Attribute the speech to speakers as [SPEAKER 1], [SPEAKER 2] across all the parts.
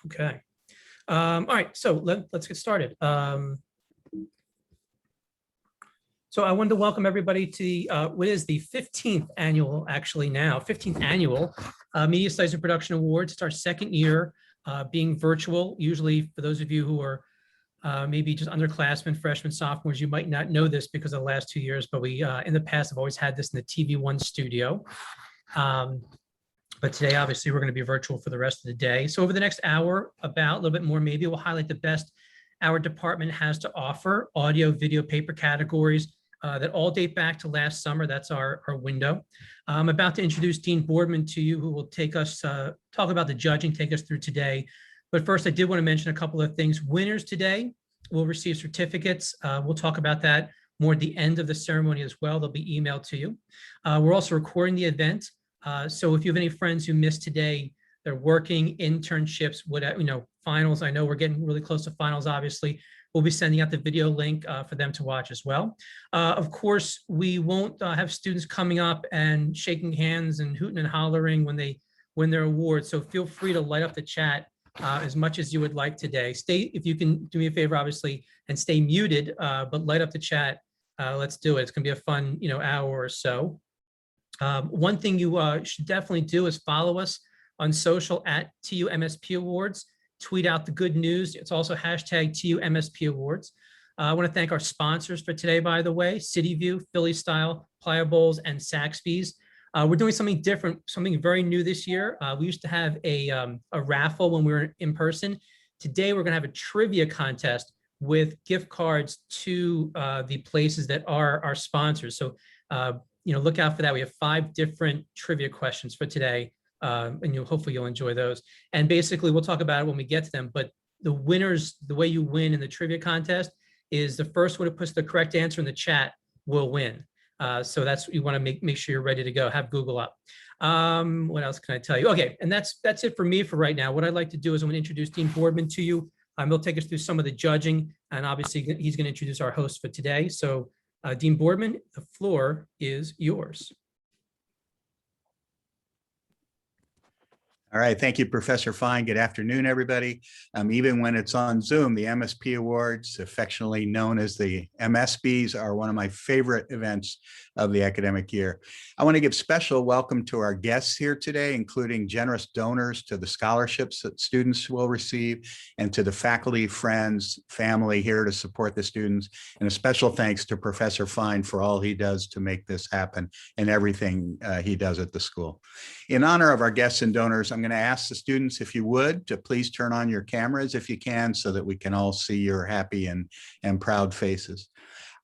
[SPEAKER 1] Okay. All right, so let's get started. So I wanted to welcome everybody to what is the 15th annual, actually now, 15th annual Media Studies and Production Awards. It's our second year being virtual. Usually for those of you who are maybe just underclassmen, freshmen, sophomores, you might not know this because of the last 2 years, but we in the past have always had this in the TV1 studio. But today, obviously, we're going to be virtual for the rest of the day. So over the next hour, about a little bit more, maybe we'll highlight the best our department has to offer, audio, video, paper categories that all date back to last summer. That's our window. I'm about to introduce Dean Boardman to you, who will take us, talk about the judging, take us through today. But first, I did want to mention a couple of things. Winners today will receive certificates. We'll talk about that more at the end of the ceremony as well. They'll be emailed to you. We're also recording the event. So if you have any friends who missed today, they're working, internships, whatever, finals. I know we're getting really close to finals, obviously. We'll be sending out the video link for them to watch as well. Of course, we won't have students coming up and shaking hands and hooting and hollering when they win their awards. So feel free to light up the chat as much as you would like today. If you can do me a favor, obviously, and stay muted, but light up the chat. Let's do it. It's gonna be a fun, hour or so. One thing you should definitely do is follow us on social at TU MSP Awards. Tweet out the good news. It's also hashtag TU MSP Awards. I want to thank our sponsors for today, by the way, CityView, Philly Style, Playa Bowls, and Saxby's. We're doing something different, something very new this year. We used to have a raffle when we were in person. Today, we're going to have a trivia contest with gift cards to the places that are our sponsors. So, look out for that. We have 5 different trivia questions for today, and hopefully you'll enjoy those. And basically, we'll talk about it when we get to them. But the winners, the way you win in the trivia contest is the first one who puts the correct answer in the chat will win. So that's, you want to make sure you're ready to go. Have Google up. What else can I tell you? Okay, and that's it for me for right now. What I'd like to do is I'm going to introduce Dean Boardman to you. He'll take us through some of the judging, and obviously he's going to introduce our host for today. So Dean Boardman, the floor is yours.
[SPEAKER 2] All right, thank you, Professor Fine. Good afternoon, everybody. Even when it's on Zoom, the MSP Awards, affectionately known as the MSPs, are one of my favorite events of the academic year. I want to give special welcome to our guests here today, including generous donors to the scholarships that students will receive, and to the faculty, friends, family here to support the students. And a special thanks to Professor Fine for all he does to make this happen and everything he does at the school. In honor of our guests and donors, I'm going to ask the students, if you would, to please turn on your cameras if you can, so that we can all see your happy and proud faces.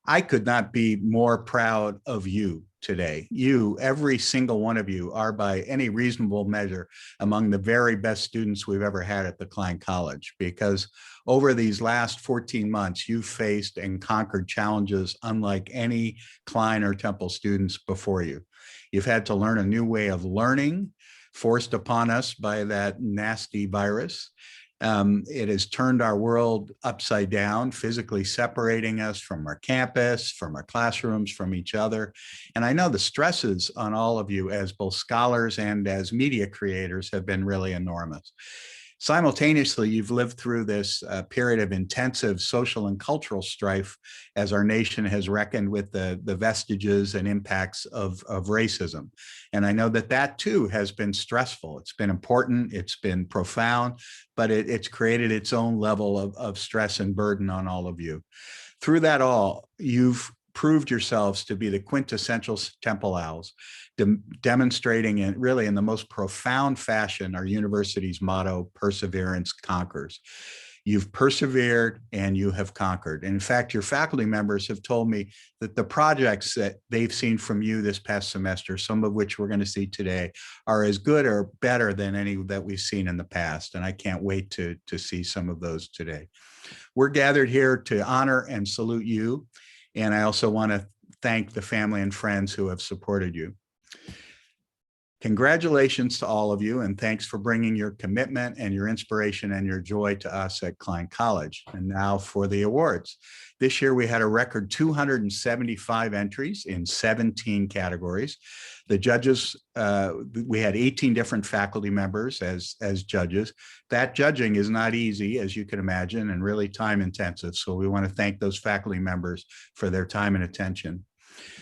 [SPEAKER 2] I could not be more proud of you today. You, every single one of you, are by any reasonable measure among the very best students we've ever had at the Klein College, because over these last 14 months, you've faced and conquered challenges unlike any Klein or Temple students before you. You've had to learn a new way of learning, forced upon us by that nasty virus. It has turned our world upside down, physically separating us from our campus, from our classrooms, from each other. And I know the stresses on all of you as both scholars and as media creators have been really enormous. Simultaneously, you've lived through this period of intensive social and cultural strife as our nation has reckoned with the vestiges and impacts of racism. And I know that too has been stressful. It's been important, it's been profound, but it's created its own level of stress and burden on all of you. Through that all, you've proved yourselves to be the quintessential Temple Owls, demonstrating really in the most profound fashion our university's motto, perseverance conquers. You've persevered and you have conquered. And in fact, your faculty members have told me that the projects that they've seen from you this past semester, some of which we're going to see today, are as good or better than any that we've seen in the past. And I can't wait to see some of those today. We're gathered here to honor and salute you. And I also want to thank the family and friends who have supported you. Congratulations to all of you, and thanks for bringing your commitment and your inspiration and your joy to us at Klein College. And now for the awards. This year, we had a record 275 entries in 17 categories. The judges, we had 18 different faculty members as judges. That judging is not easy, as you can imagine, and really time intensive. So we want to thank those faculty members for their time and attention.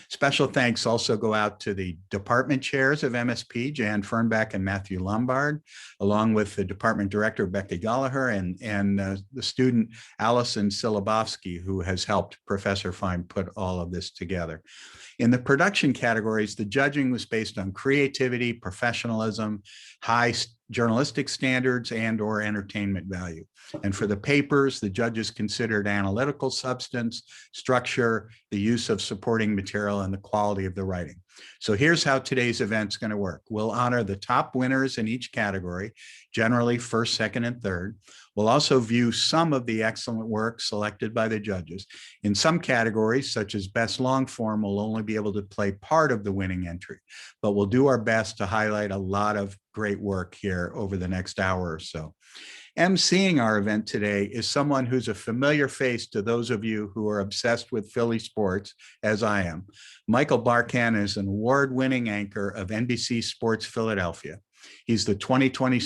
[SPEAKER 2] Special thanks also go out to the department chairs of MSP, Jan Fernbach and Matthew Lombard, along with the department director, Becky Gallagher, and the student, Allison Silabowski, who has helped Professor Fine put all of this together. In the production categories, the judging was based on creativity, professionalism, high journalistic standards, and/or entertainment value. And for the papers, the judges considered analytical substance, structure, the use of supporting material, and the quality of the writing. So here's how today's event's going to work. We'll honor the top winners in each category, generally first, second, and third. We'll also view some of the excellent work selected by the judges. In some categories, such as best long form, we'll only be able to play part of the winning entry, but we'll do our best to highlight a lot of great work here over the next hour or so. emceeing our event today is someone who's a familiar face to those of you who are obsessed with Philly sports, as I am. Michael Barkann is an award-winning anchor of NBC Sports Philadelphia. He's the 2020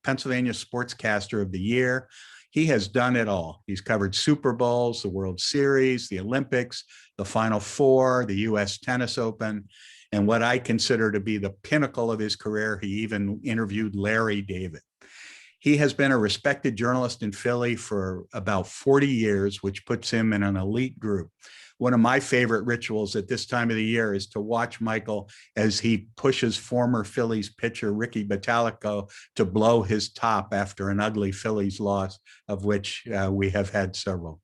[SPEAKER 2] Pennsylvania Sportscaster of the Year. He has done it all. He's covered Super Bowls, the World Series, the Olympics, the Final Four, the US Tennis Open, and what I consider to be the pinnacle of his career, he even interviewed Larry David. He has been a respected journalist in Philly for about 40 years, which puts him in an elite group. One of my favorite rituals at this time of the year is to watch Michael as he pushes former Phillies pitcher Ricky Bottalico to blow his top after an ugly Phillies loss, of which we have had several.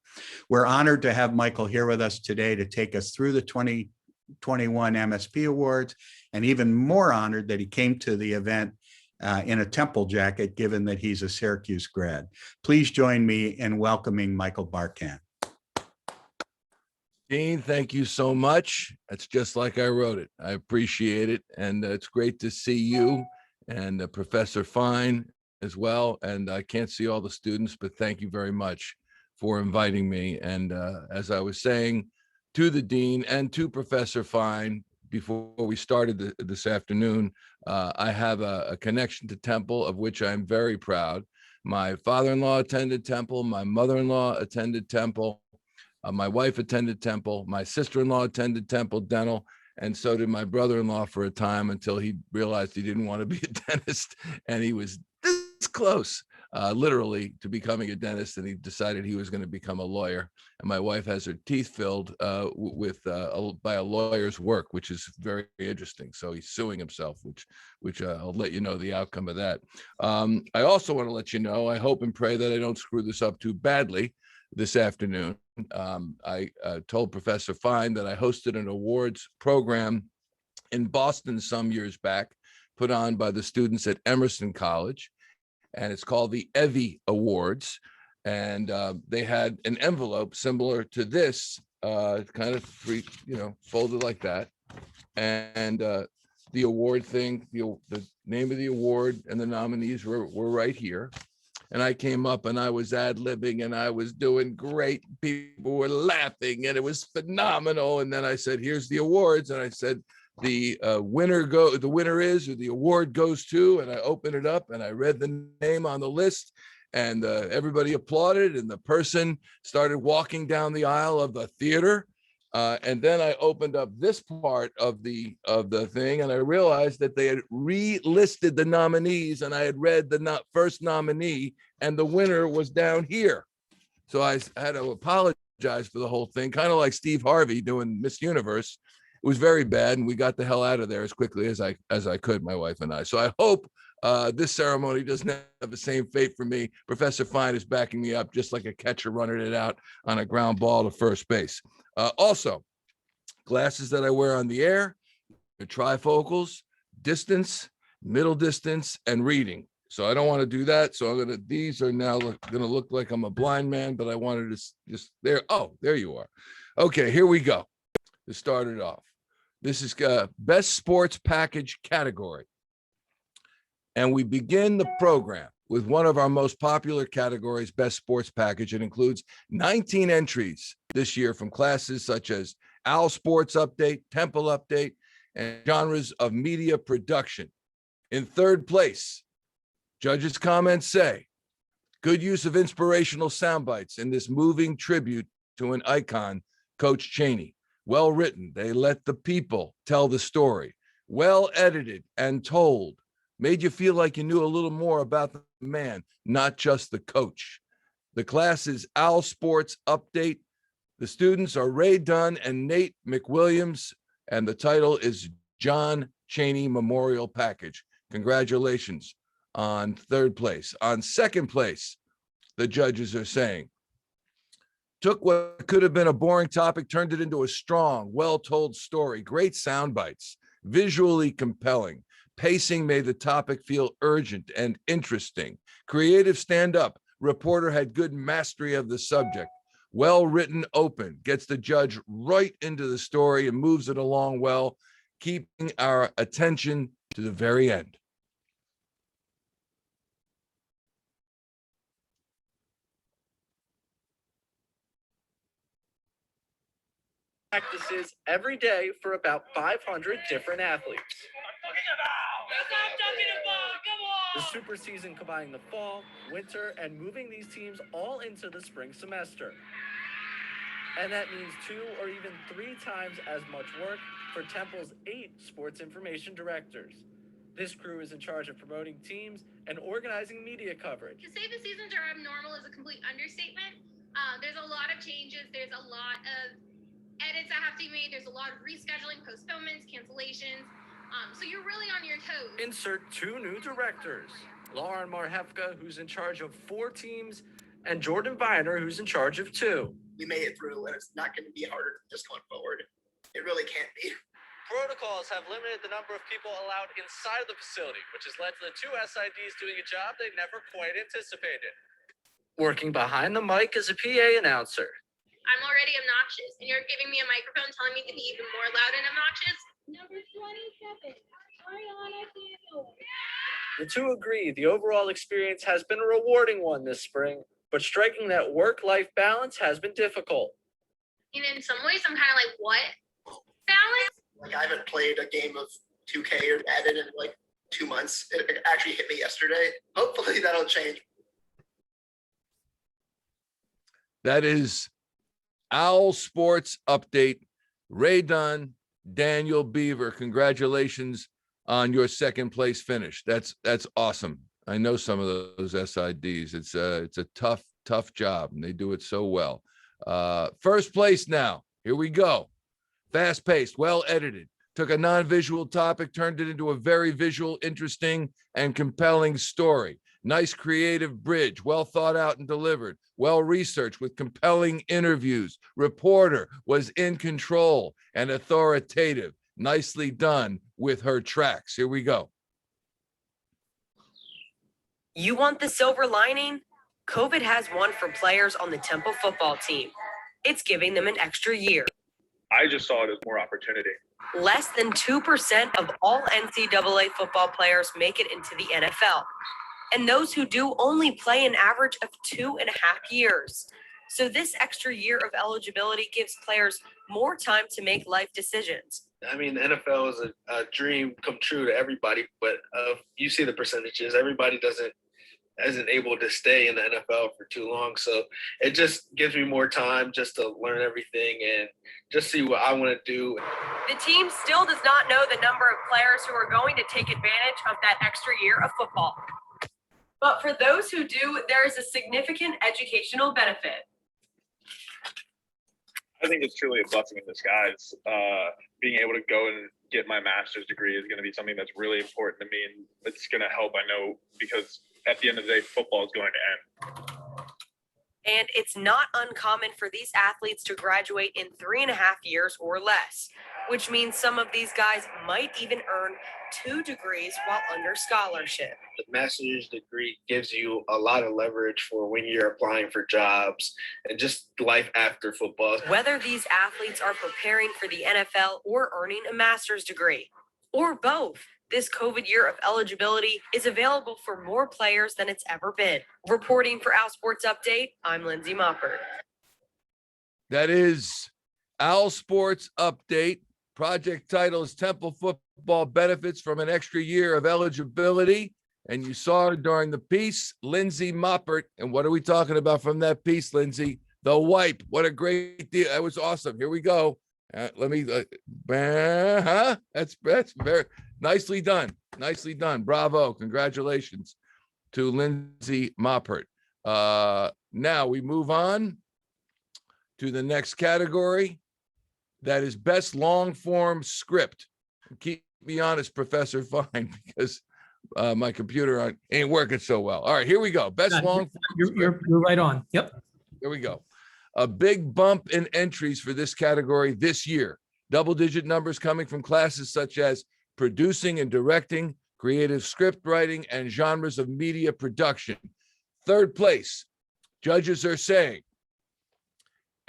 [SPEAKER 2] We're honored to have Michael here with us today to take us through the 2021 MSP Awards, and even more honored that he came to the event in a Temple jacket, given that he's a Syracuse grad. Please join me in welcoming Michael Barkann.
[SPEAKER 3] Dean, thank you so much. It's just like I wrote it. I appreciate it. And it's great to see you and Professor Fine as well. And I can't see all the students, but thank you very much for inviting me. And as I was saying to the Dean and to Professor Fine before we started this afternoon, I have a connection to Temple, of which I'm very proud. My father-in-law attended Temple. My mother-in-law attended Temple. My wife attended Temple. My sister-in-law attended Temple Dental, and so did my brother-in-law for a time until he realized he didn't want to be a dentist, and he was this close, literally, to becoming a dentist, and he decided he was going to become a lawyer. And my wife has her teeth filled by a lawyer's work, which is very interesting. So he's suing himself, which I'll let you know the outcome of that. I also want to let you know, I hope and pray that I don't screw this up too badly this afternoon. I told Professor Fine that I hosted an awards program in Boston some years back, put on by the students at Emerson College, and it's called the Evie Awards. And they had an envelope similar to this, kind of folded like that. And the award thing, the name of the award and the nominees were right here. And I came up and I was ad-libbing and I was doing great. People were laughing and it was phenomenal. And then I said, here's the awards. And I said, the winner is, or the award goes to, and I opened it up and I read the name on the list, and everybody applauded, and the person started walking down the aisle of the theater. And then I opened up this part of the thing, and I realized that they had relisted the nominees, and I had read the first nominee, and the winner was down here. So I had to apologize for the whole thing, kind of like Steve Harvey doing Miss Universe. It was very bad, and we got the hell out of there as quickly as I could, my wife and I. So I hope this ceremony doesn't have the same fate for me. Professor Fine is backing me up, just like a catcher running it out on a ground ball to first base. Also, glasses that I wear on the air, the trifocals, distance, middle distance, and reading. So I don't want to do that. So these are now going to look like I'm a blind man, but I wanted to just there. Oh, there you are. Okay, here we go. To start it off. This is best sports package category. And we begin the program with one of our most popular categories, Best Sports Package. It includes 19 entries this year from classes such as Owl Sports Update, Temple Update, and genres of media production. In third place, judges' comments say, good use of inspirational sound bites in this moving tribute to an icon, Coach Chaney. Well written, they let the people tell the story. Well edited and told. Made you feel like you knew a little more about the man, not just the coach. The class is Owl Sports Update. The students are Ray Dunn and Nate McWilliams, and the title is John Chaney Memorial Package. Congratulations on third place. On second place, the judges are saying, took what could have been a boring topic, turned it into a strong, well-told story, great sound bites, visually compelling. Pacing made the topic feel urgent and interesting. Creative stand-up, reporter had good mastery of the subject. Well-written open, gets the judge right into the story and moves it along well, keeping our attention to the very end.
[SPEAKER 4] Practices every day for about 500 different athletes. The super season combining the fall, winter, and moving these teams all into the spring semester. And that means 2 or even 3 times as much work for Temple's 8 sports information directors. This crew is in charge of promoting teams and organizing media coverage.
[SPEAKER 5] To say the seasons are abnormal is a complete understatement. There's a lot of changes. There's a lot of edits that have to be made. There's a lot of rescheduling, postponements, cancellations. So you're really on your toes.
[SPEAKER 4] Insert 2 new directors, Lauren Marhefka, who's in charge of 4 teams, and Jordan Viner, who's in charge of 2.
[SPEAKER 6] We made it through, and it's not going to be harder than this going forward. It really can't be.
[SPEAKER 4] Protocols have limited the number of people allowed inside of the facility, which has led to the 2 SIDs doing a job they never quite anticipated. Working behind the mic is a PA announcer.
[SPEAKER 5] I'm already obnoxious, and you're giving me a microphone telling me to be even more loud and obnoxious?
[SPEAKER 7] Number 27, Ariana Daniel.
[SPEAKER 4] The 2 agree the overall experience has been a rewarding one this spring, but striking that work-life balance has been difficult.
[SPEAKER 5] And in some ways, I'm kind of like, what? Balance?
[SPEAKER 6] Like, I haven't played a game of 2K or Madden in like 2 months. It actually hit me yesterday. Hopefully that'll change.
[SPEAKER 3] That is Owl Sports Update. Ray Dunn, Daniel Beaver, congratulations on your second place finish. That's awesome. I know some of those SIDs. It's a tough job, and they do it so well. First place now. Here we go. Fast-paced, well-edited. Took a non-visual topic, turned it into a very visual, interesting, and compelling story. Nice creative bridge, well thought out and delivered, well researched with compelling interviews. Reporter was in control and authoritative. Nicely done with her tracks. Here we go.
[SPEAKER 8] You want the silver lining? COVID has one for players on the Temple football team. It's giving them an extra year.
[SPEAKER 9] I just saw it as more opportunity.
[SPEAKER 8] Less than 2% of all NCAA football players make it into the NFL. And those who do only play an average of 2.5 years. So this extra year of eligibility gives players more time to make life decisions.
[SPEAKER 4] I mean, the NFL is a dream come true to everybody, but you see the percentages. Everybody isn't able to stay in the NFL for too long. So it just gives me more time just to learn everything and just see what I want to do.
[SPEAKER 8] The team still does not know the number of players who are going to take advantage of that extra year of football. But for those who do, there is a significant educational benefit.
[SPEAKER 9] I think it's truly a blessing in disguise. Being able to go and get my master's degree is going to be something that's really important to me, and it's going to help, I know, because at the end of the day, football is going to end.
[SPEAKER 8] And it's not uncommon for these athletes to graduate in 3.5 years or less, which means some of these guys might even earn 2 degrees while under scholarship.
[SPEAKER 4] The master's degree gives you a lot of leverage for when you're applying for jobs and just life after football.
[SPEAKER 8] Whether these athletes are preparing for the NFL or earning a master's degree, or both, This COVID year of eligibility is available for more players than it's ever been. Reporting for Al Sports Update, I'm Lindsay Moppert.
[SPEAKER 3] That is Al Sports Update. Project title is Temple Football Benefits from an Extra Year of Eligibility. And you saw her during the piece, Lindsay Moppert. And what are we talking about from that piece, Lindsay? The wipe. What a great deal. That was awesome. Here we go. Let me, that's very nicely done. Nicely done. Bravo. Congratulations to Lindsay Moppert. Now we move on to the next category. That is best long form script. Keep me honest, Professor Fine, because my computer ain't working so well. All right, here we go. Best long form.
[SPEAKER 1] You're right on. Yep.
[SPEAKER 3] Here we go. A big bump in entries for this category this year. Double-digit numbers coming from classes such as producing and directing, creative script writing, and genres of media production. Third place, judges are saying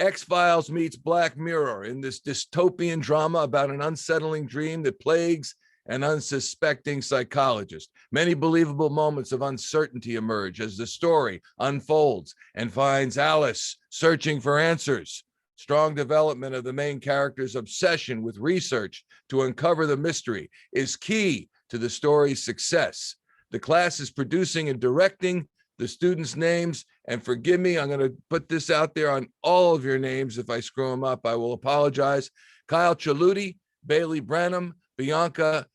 [SPEAKER 3] X-Files meets Black Mirror in this dystopian drama about an unsettling dream that plagues an unsuspecting psychologist. Many believable moments of uncertainty emerge as the story unfolds and finds Alice searching for answers. Strong development of the main character's obsession with research to uncover the mystery is key to the story's success. The class is producing and directing. The students' names, and forgive me, I'm going to put this out there on all of your names. If I screw them up, I will apologize. Kyle Chaluti, Bailey Branham, Bianca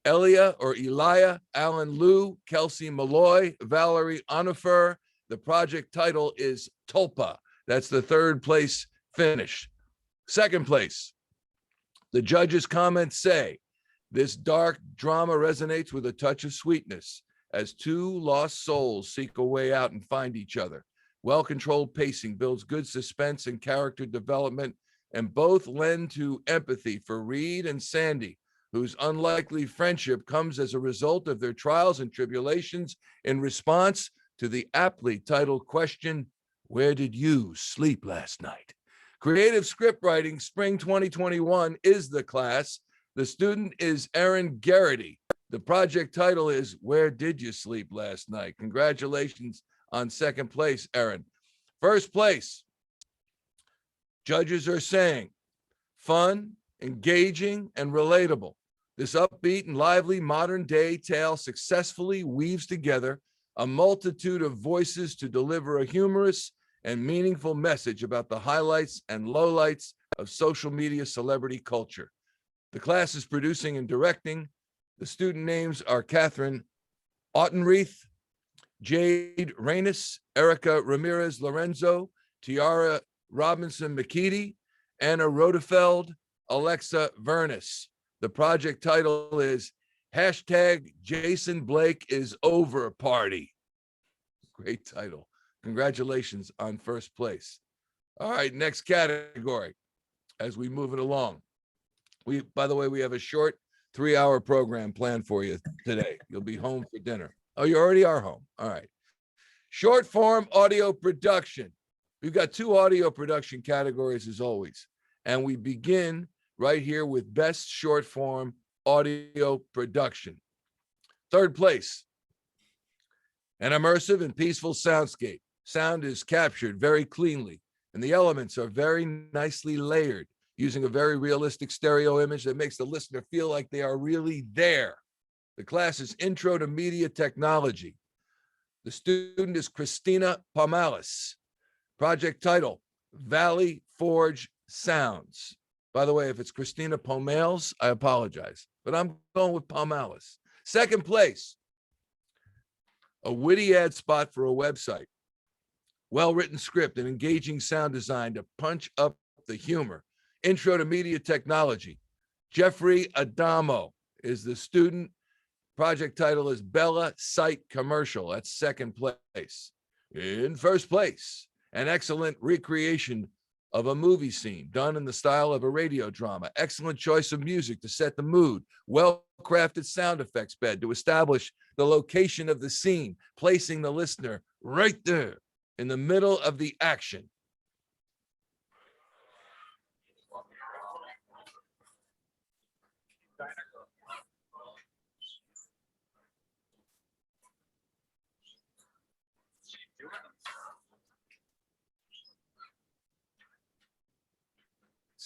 [SPEAKER 3] Elia or Elia, Alan Liu, Kelsey Malloy, Valerie Onifer. The project title is Tulpa. That's the third place finish. Second place, the judges' comments say, this dark drama resonates with a touch of sweetness as two lost souls seek a way out and find each other. Well-controlled pacing builds good suspense and character development, and both lend to empathy for Reed and Sandy, whose unlikely friendship comes as a result of their trials and tribulations in response to the aptly titled question, where did you sleep last night? Creative script writing, spring 2021 is the class. The student is Erin Garrity. The project title is Where Did You Sleep Last Night? Congratulations on second place, Erin. First place, judges are saying fun, engaging, and relatable. This upbeat and lively modern day tale successfully weaves together a multitude of voices to deliver a humorous and meaningful message about the highlights and lowlights of social media celebrity culture. The class is producing and directing. The student names are Catherine Autenreith, Jade Reynes, Erica Ramirez Lorenzo, Tiara Robinson McKeedy, Anna Rodefeld, Alexa Vernis. The project title is hashtag Jason Blake is over party. Great title. Congratulations on first place. All right, next category as we move it along. By the way, we have a short 3-hour program planned for you today. You'll be home for dinner. Oh, you already are home. All right. Short form audio production. We've got 2 audio production categories as always. And we begin right here with best short form audio production. Third place, an immersive and peaceful soundscape. Sound is captured very cleanly, and the elements are very nicely layered, using a very realistic stereo image that makes the listener feel like they are really there. The class is Intro to Media Technology. The student is Christina Pomalis. Project title, Valley Forge Sounds. By the way, if it's Christina Pomales, I apologize, but I'm going with Pomalis. Second place, a witty ad spot for a website. Well-written script and engaging sound design to punch up the humor. Intro to Media Technology. Jeffrey Adamo is the student. Project title is Bella Site Commercial. That's second place. In first place, an excellent recreation of a movie scene done in the style of a radio drama. Excellent choice of music to set the mood. Well-crafted sound effects bed to establish the location of the scene, placing the listener right there in the middle of the action.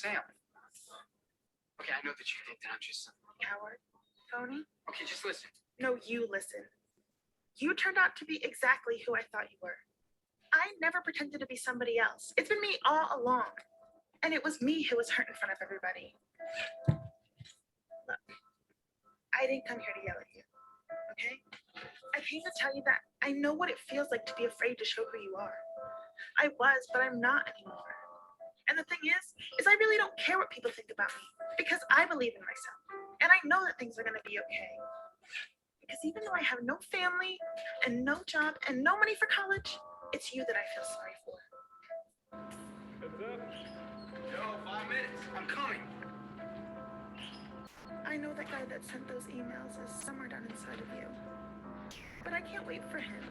[SPEAKER 10] Sam. Okay, I know that you think that I'm just some
[SPEAKER 11] Coward, phony.
[SPEAKER 10] Okay, just listen.
[SPEAKER 11] No, you listen. You turned out to be exactly who I thought you were. I never pretended to be somebody else. It's been me all along. And it was me who was hurt in front of everybody. Look, I didn't come here to yell at you, okay? I came to tell you that I know what it feels like to be afraid to show who you are. I was, but I'm not anymore. And the thing is I really don't care what people think about me because I believe in myself. And I know that things are gonna be okay. Because even though I have no family and no job and no money for college, it's you that I feel sorry for.
[SPEAKER 10] Yo, 5 minutes. I'm coming.
[SPEAKER 11] I know that guy that sent those emails is somewhere down inside of you. But I can't wait for him.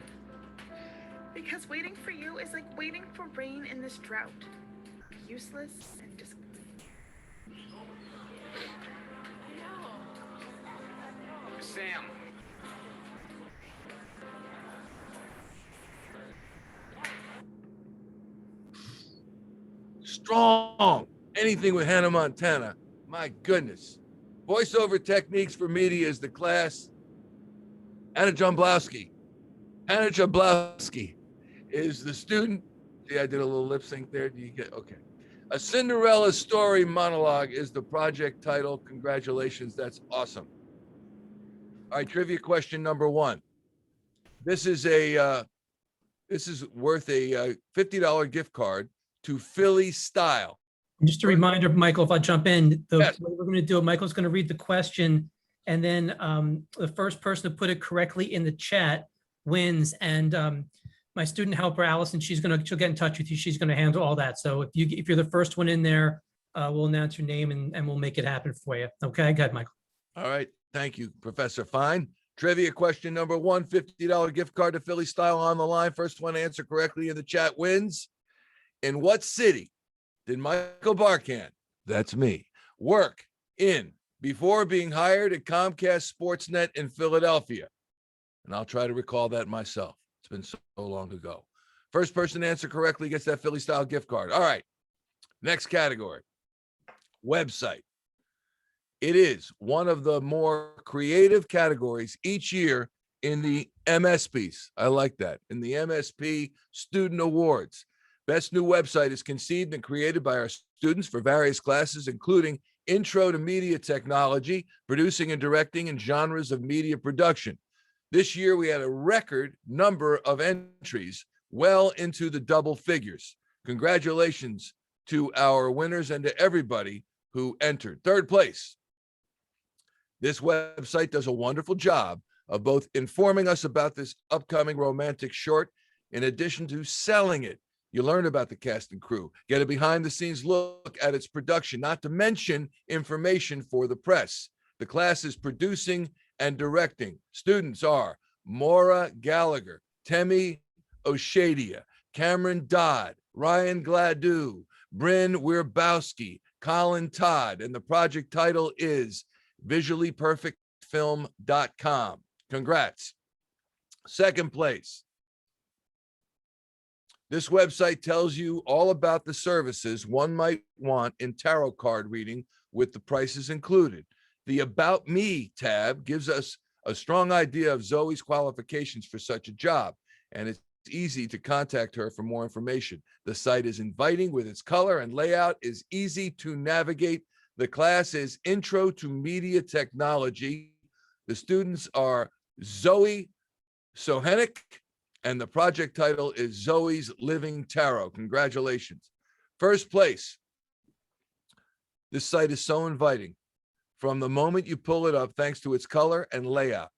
[SPEAKER 11] Because waiting for you is like waiting for rain in this drought. Useless and disappointing.
[SPEAKER 10] Sam.
[SPEAKER 3] Strong. Anything with Hannah Montana. My goodness. Voiceover techniques for media is the class. Anna Jomblowski. Anna Jomblowski is the student. See, I did a little lip sync there. Do you get, okay. A Cinderella story monologue is the project title. Congratulations, that's awesome. All right, trivia question number 1. This is worth a $50 gift card to Philly Style.
[SPEAKER 1] Just a reminder, Michael, if I jump in,
[SPEAKER 3] Yes.
[SPEAKER 1] what we're going to do, Michael's going to read the question, and then the first person to put it correctly in the chat wins. And my student helper, Allison, she'll get in touch with you. She's going to handle all that. So if you're the first one in there, we'll announce your name and we'll make it happen for you. Okay, go ahead, Michael.
[SPEAKER 3] All right, thank you, Professor Fine. Trivia question number 1, $50 gift card to Philly Style on the line. First one to answer correctly in the chat wins. In what city did Michael Barkann, that's me, work in before being hired at Comcast Sportsnet in Philadelphia? And I'll try to recall that myself. It's been so long ago. First person to answer correctly gets that Philly Style gift card. All right, next category, website. It is one of the more creative categories each year in the MSPs. I like that. In the MSP Student Awards. Best new website is conceived and created by our students for various classes, including Intro to Media Technology, Producing and Directing, and Genres of Media Production. This year, we had a record number of entries, well into the double figures. Congratulations to our winners and to everybody who entered. Third place. This website does a wonderful job of both informing us about this upcoming romantic short, in addition to selling it. You learn about the cast and crew, get a behind-the-scenes look at its production, not to mention information for the press. The class is producing and directing. Students are Maura Gallagher, Temi Oshadia, Cameron Dodd, Ryan Gladue, Bryn Wierbowski, Colin Todd, and the project title is visuallyperfectfilm.com. Congrats. Second place. This website tells you all about the services one might want in tarot card reading with the prices included. The About Me tab gives us a strong idea of Zoe's qualifications for such a job, and it's easy to contact her for more information. The site is inviting with its color and layout is easy to navigate. The class is Intro to Media Technology. The students are Zoe Sohenik, and the project title is Zoe's Living Tarot. Congratulations. First place. This site is so inviting. From the moment you pull it up, thanks to its color and layout.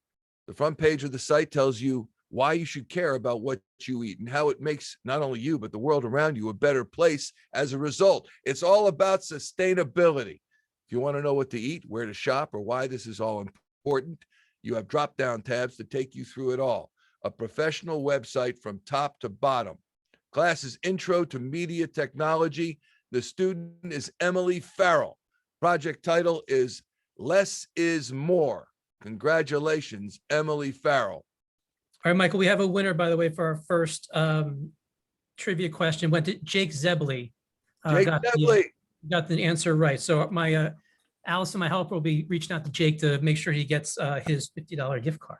[SPEAKER 3] The front page of the site tells you why you should care about what you eat and how it makes not only you, but the world around you a better place as a result. It's all about sustainability. If you want to know what to eat, where to shop, or why this is all important, you have drop-down tabs to take you through it all. A professional website from top to bottom. Class is Intro to Media Technology. The student is Emily Farrell. Project title is Less is More. Congratulations, Emily Farrell.
[SPEAKER 1] All right, Michael, we have a winner, by the way, for our first trivia question. Went to Jake Zebley.
[SPEAKER 3] Jake Zebley.
[SPEAKER 1] You got the answer right. So my Allison, my helper, will be reaching out to Jake to make sure he gets his $50 gift card.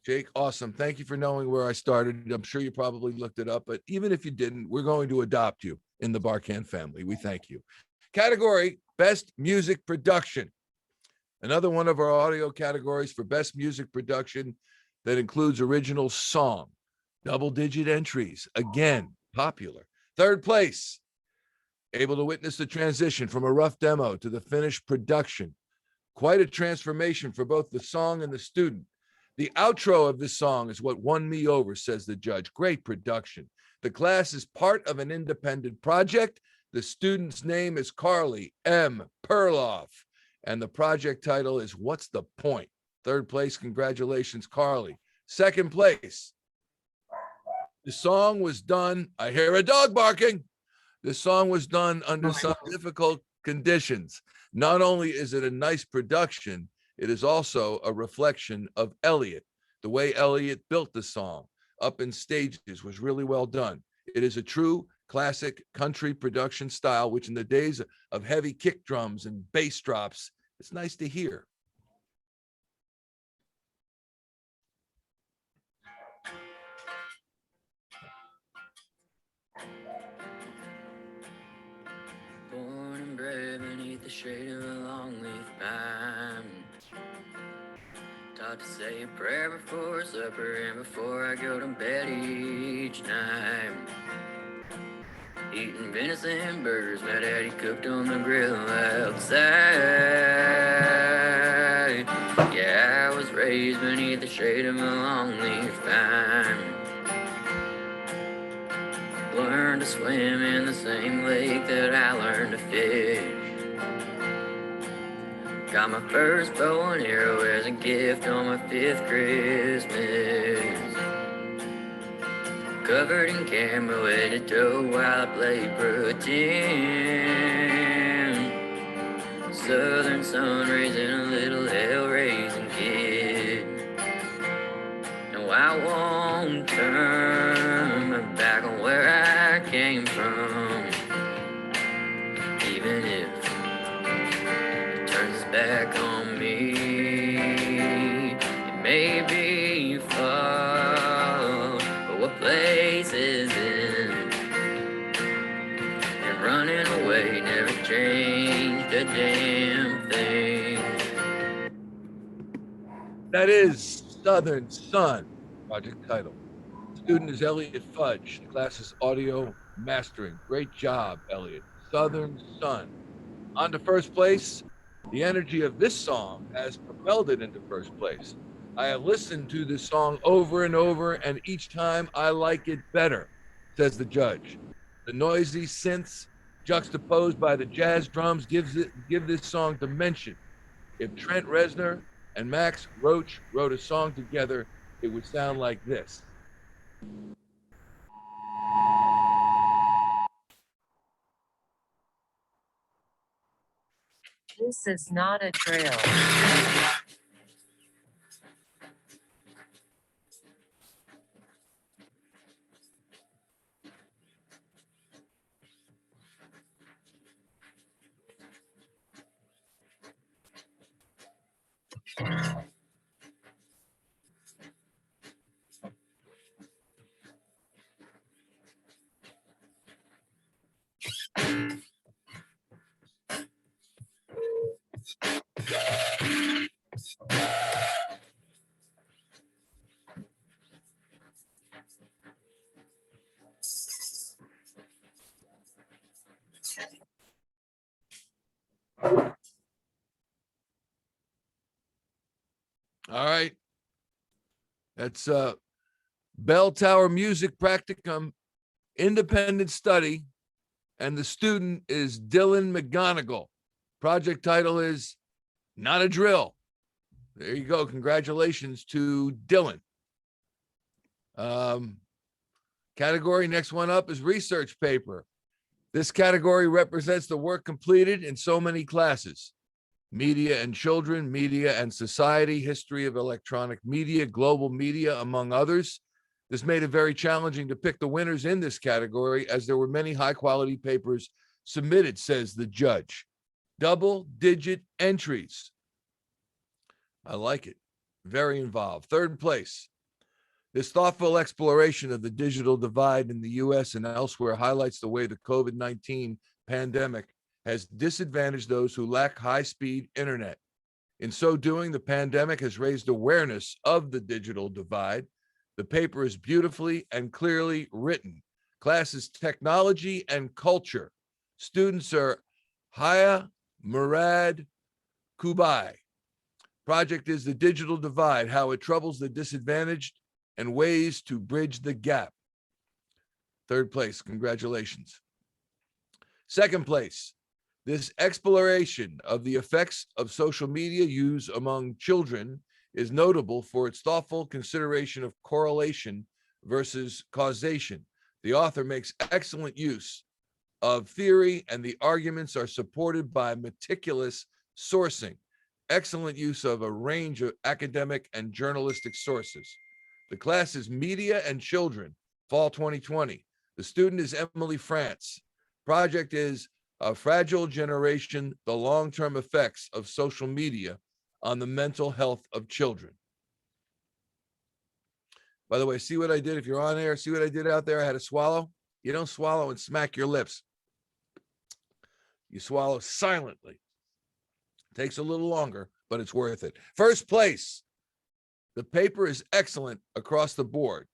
[SPEAKER 3] Jake, awesome. Thank you for knowing where I started. I'm sure you probably looked it up, but even if you didn't, we're going to adopt you in the Barkann family. We thank you. Category, Best Music Production. Another one of our audio categories for Best Music Production that includes original song. Double-digit entries, again, popular. Third place, able to witness the transition from a rough demo to the finished production. Quite a transformation for both the song and the student. The outro of this song is what won me over, says the judge. Great production. The class is part of an independent project. The student's name is Carly M. Perloff, and the project title is What's the Point? Third place, congratulations, Carly. Second place, the song was done. I hear a dog barking. The song was done under some difficult conditions. Not only is it a nice production, it is also a reflection of Elliott. The way Elliott built the song up in stages was really well done. It is a true classic country production style, which in the days of heavy kick drums and bass drops, it's nice to hear.
[SPEAKER 12] Born and bred beneath the shade of a long-leaf pine. Taught to say a prayer before supper and before I go to bed each night. Eating venison burgers my daddy cooked on the grill outside. Yeah, I was raised beneath the shade of a long-leaf pine. Learned to swim in the same lake that I learned to fish. Got my first bow and arrow as a gift on my 5th Christmas. Covered in camera head to toe while I played pretend. Southern sun raising a little hell-raising kid. No, I won't turn my back on where I came from, even if it turns its back on me. It may be far, but what place is in? And running away never changed a damn thing.
[SPEAKER 3] That is Southern Sun, project title. Student is Elliott Fudge. The class is audio mastering. Great job, Elliott. Southern Sun. On to first place. The energy of this song has propelled it into first place. I have listened to this song over and over, and each time I like it better, says the judge. The noisy synths juxtaposed by the jazz drums give this song dimension. If Trent Reznor and Max Roach wrote a song together, it would sound like this.
[SPEAKER 8] This is not a drill.
[SPEAKER 3] All right. That's Bell Tower Music Practicum, independent study, and the student is Dylan McGonigal. Project title is Not a Drill. There you go. Congratulations to Dylan. Category, next one up is research paper. This category represents the work completed in so many classes: media and children, media and society, history of electronic media, global media, among others. This made it very challenging to pick the winners in this category, as there were many high quality papers submitted, says the judge. Double-digit entries. I like it. Very involved. Third place. This thoughtful exploration of the digital divide in the U.S. and elsewhere highlights the way the COVID-19 pandemic has disadvantaged those who lack high-speed internet. In so doing, the pandemic has raised awareness of the digital divide. The paper is beautifully and clearly written. Class is technology and culture. Students are Haya Murad Kubai. Project is the digital divide, how it troubles the disadvantaged and ways to bridge the gap. Third place, congratulations. Second place, this exploration of the effects of social media use among children is notable for its thoughtful consideration of correlation versus causation. The author makes excellent use of theory, and the arguments are supported by meticulous sourcing. Excellent use of a range of academic and journalistic sources. The class is Media and Children, Fall 2020. The student is Emily France. Project is A Fragile Generation, the long-term effects of social media on the mental health of children. By the way, see what I did? If you're on air, see what I did out there? I had to swallow. You don't swallow and smack your lips. You swallow silently. Takes a little longer, but it's worth it. First place. The paper is excellent across the board.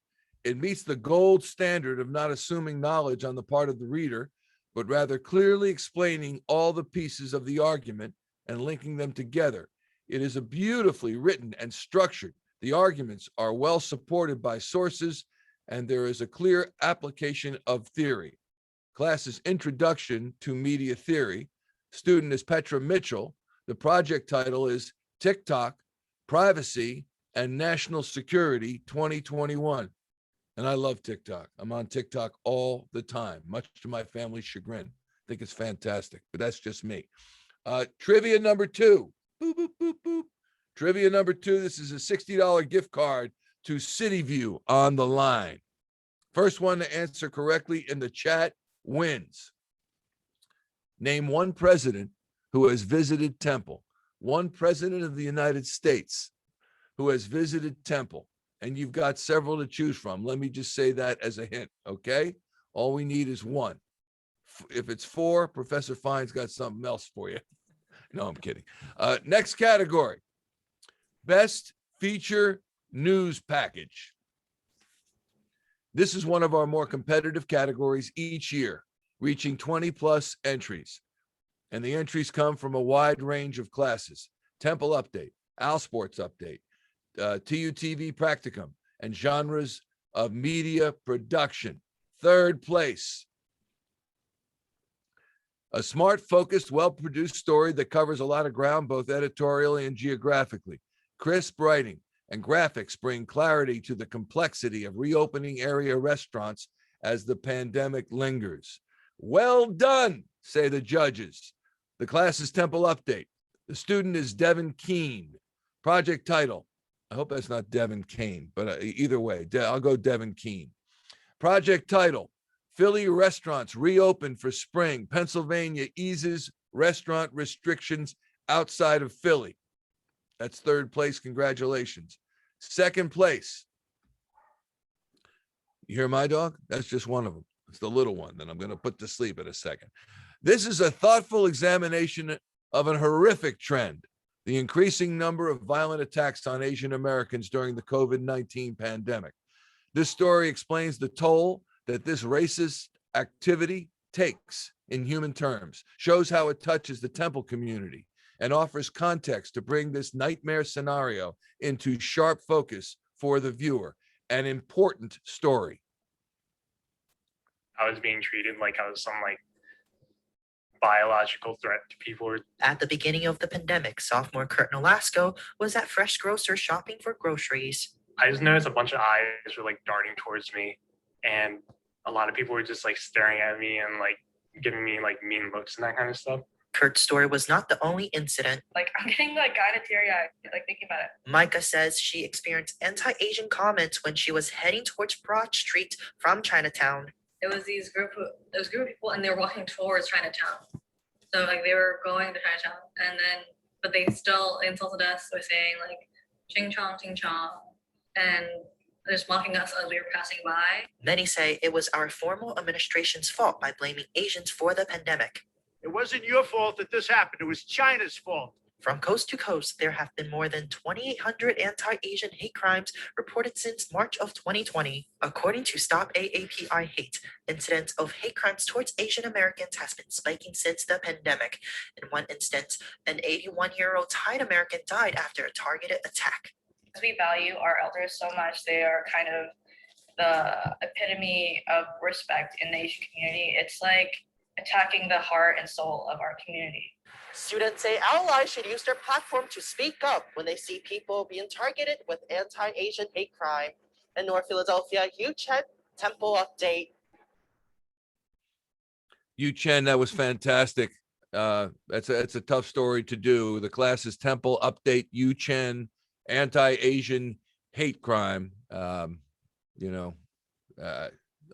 [SPEAKER 3] It meets the gold standard of not assuming knowledge on the part of the reader, but rather clearly explaining all the pieces of the argument and linking them together. It is a beautifully written and structured. The arguments are well supported by sources, and there is a clear application of theory. Class's Introduction to Media Theory. Student is Petra Mitchell. The project title is TikTok, Privacy, and National Security 2021. And I love TikTok. I'm on TikTok all the time, much to my family's chagrin. I think it's fantastic, but that's just me. Trivia number 2. Boop, boop, boop, boop. Trivia number 2. This is a $60 gift card to CityView on the line. First one to answer correctly in the chat wins. Name one president who has visited Temple. One president of the United States who has visited Temple. And you've got several to choose from. Let me just say that as a hint, okay? All we need is one. If it's 4, Professor Fine's got something else for you. No, I'm kidding. Next category, Best Feature News Package. This is one of our more competitive categories each year, reaching 20+ entries. And the entries come from a wide range of classes. Temple Update, Al Sports Update, TUTV Practicum, and genres of media production. Third place. A smart, focused, well-produced story that covers a lot of ground, both editorially and geographically. Crisp writing and graphics bring clarity to the complexity of reopening area restaurants as the pandemic lingers. Well done, say the judges. The class is Temple Update. The student is Devin Keene. Project title, I hope that's not Devin Kane, but either way, I'll go Devin Keene. Project title, Philly restaurants reopen for spring. Pennsylvania eases restaurant restrictions outside of Philly. That's third place. Congratulations. Second place. You hear my dog? That's just one of them. It's the little one that I'm going to put to sleep in a second. This is a thoughtful examination of a horrific trend, the increasing number of violent attacks on Asian Americans during the COVID-19 pandemic. This story explains the toll that this racist activity takes in human terms, shows how it touches the Temple community, and offers context to bring this nightmare scenario into sharp focus for the viewer. An important story.
[SPEAKER 13] I was being treated like I was some biological threat to people.
[SPEAKER 14] At the beginning of the pandemic, sophomore Kurt Nolasco was at Fresh Grocer shopping for groceries.
[SPEAKER 13] I just noticed a bunch of eyes were darting towards me, and a lot of people were just staring at me and giving me mean looks and that kind of stuff.
[SPEAKER 14] Kurt's story was not the only incident.
[SPEAKER 15] I'm getting kind of teary-eyed, thinking about it.
[SPEAKER 14] Micah says she experienced anti-Asian comments when she was heading towards Broad Street from Chinatown.
[SPEAKER 15] it was these group of people, and they were walking towards Chinatown. So like they were going to Chinatown, and then but they still insulted us by saying like "ching chong," and just mocking us as we were passing by.
[SPEAKER 14] Many say it was our formal administration's fault by blaming Asians for the pandemic.
[SPEAKER 16] It wasn't your fault that this happened. It was China's fault.
[SPEAKER 14] From coast to coast, there have been more than 2,800 anti-Asian hate crimes reported since March of 2020. According to Stop AAPI Hate, incidents of hate crimes towards Asian Americans has been spiking since the pandemic. In one instance, an 81-year-old Thai American died after a targeted attack.
[SPEAKER 15] We value our elders so much. They are kind of the epitome of respect in the Asian community. It's like attacking the heart and soul of our community.
[SPEAKER 14] Students say allies should use their platform to speak up when they see people being targeted with anti-Asian hate crime. In North Philadelphia, Yu Chen, Temple Update.
[SPEAKER 3] Yu Chen, that was fantastic. That's a tough story to do. The class is Temple Update, Yu Chen, anti-Asian hate crime.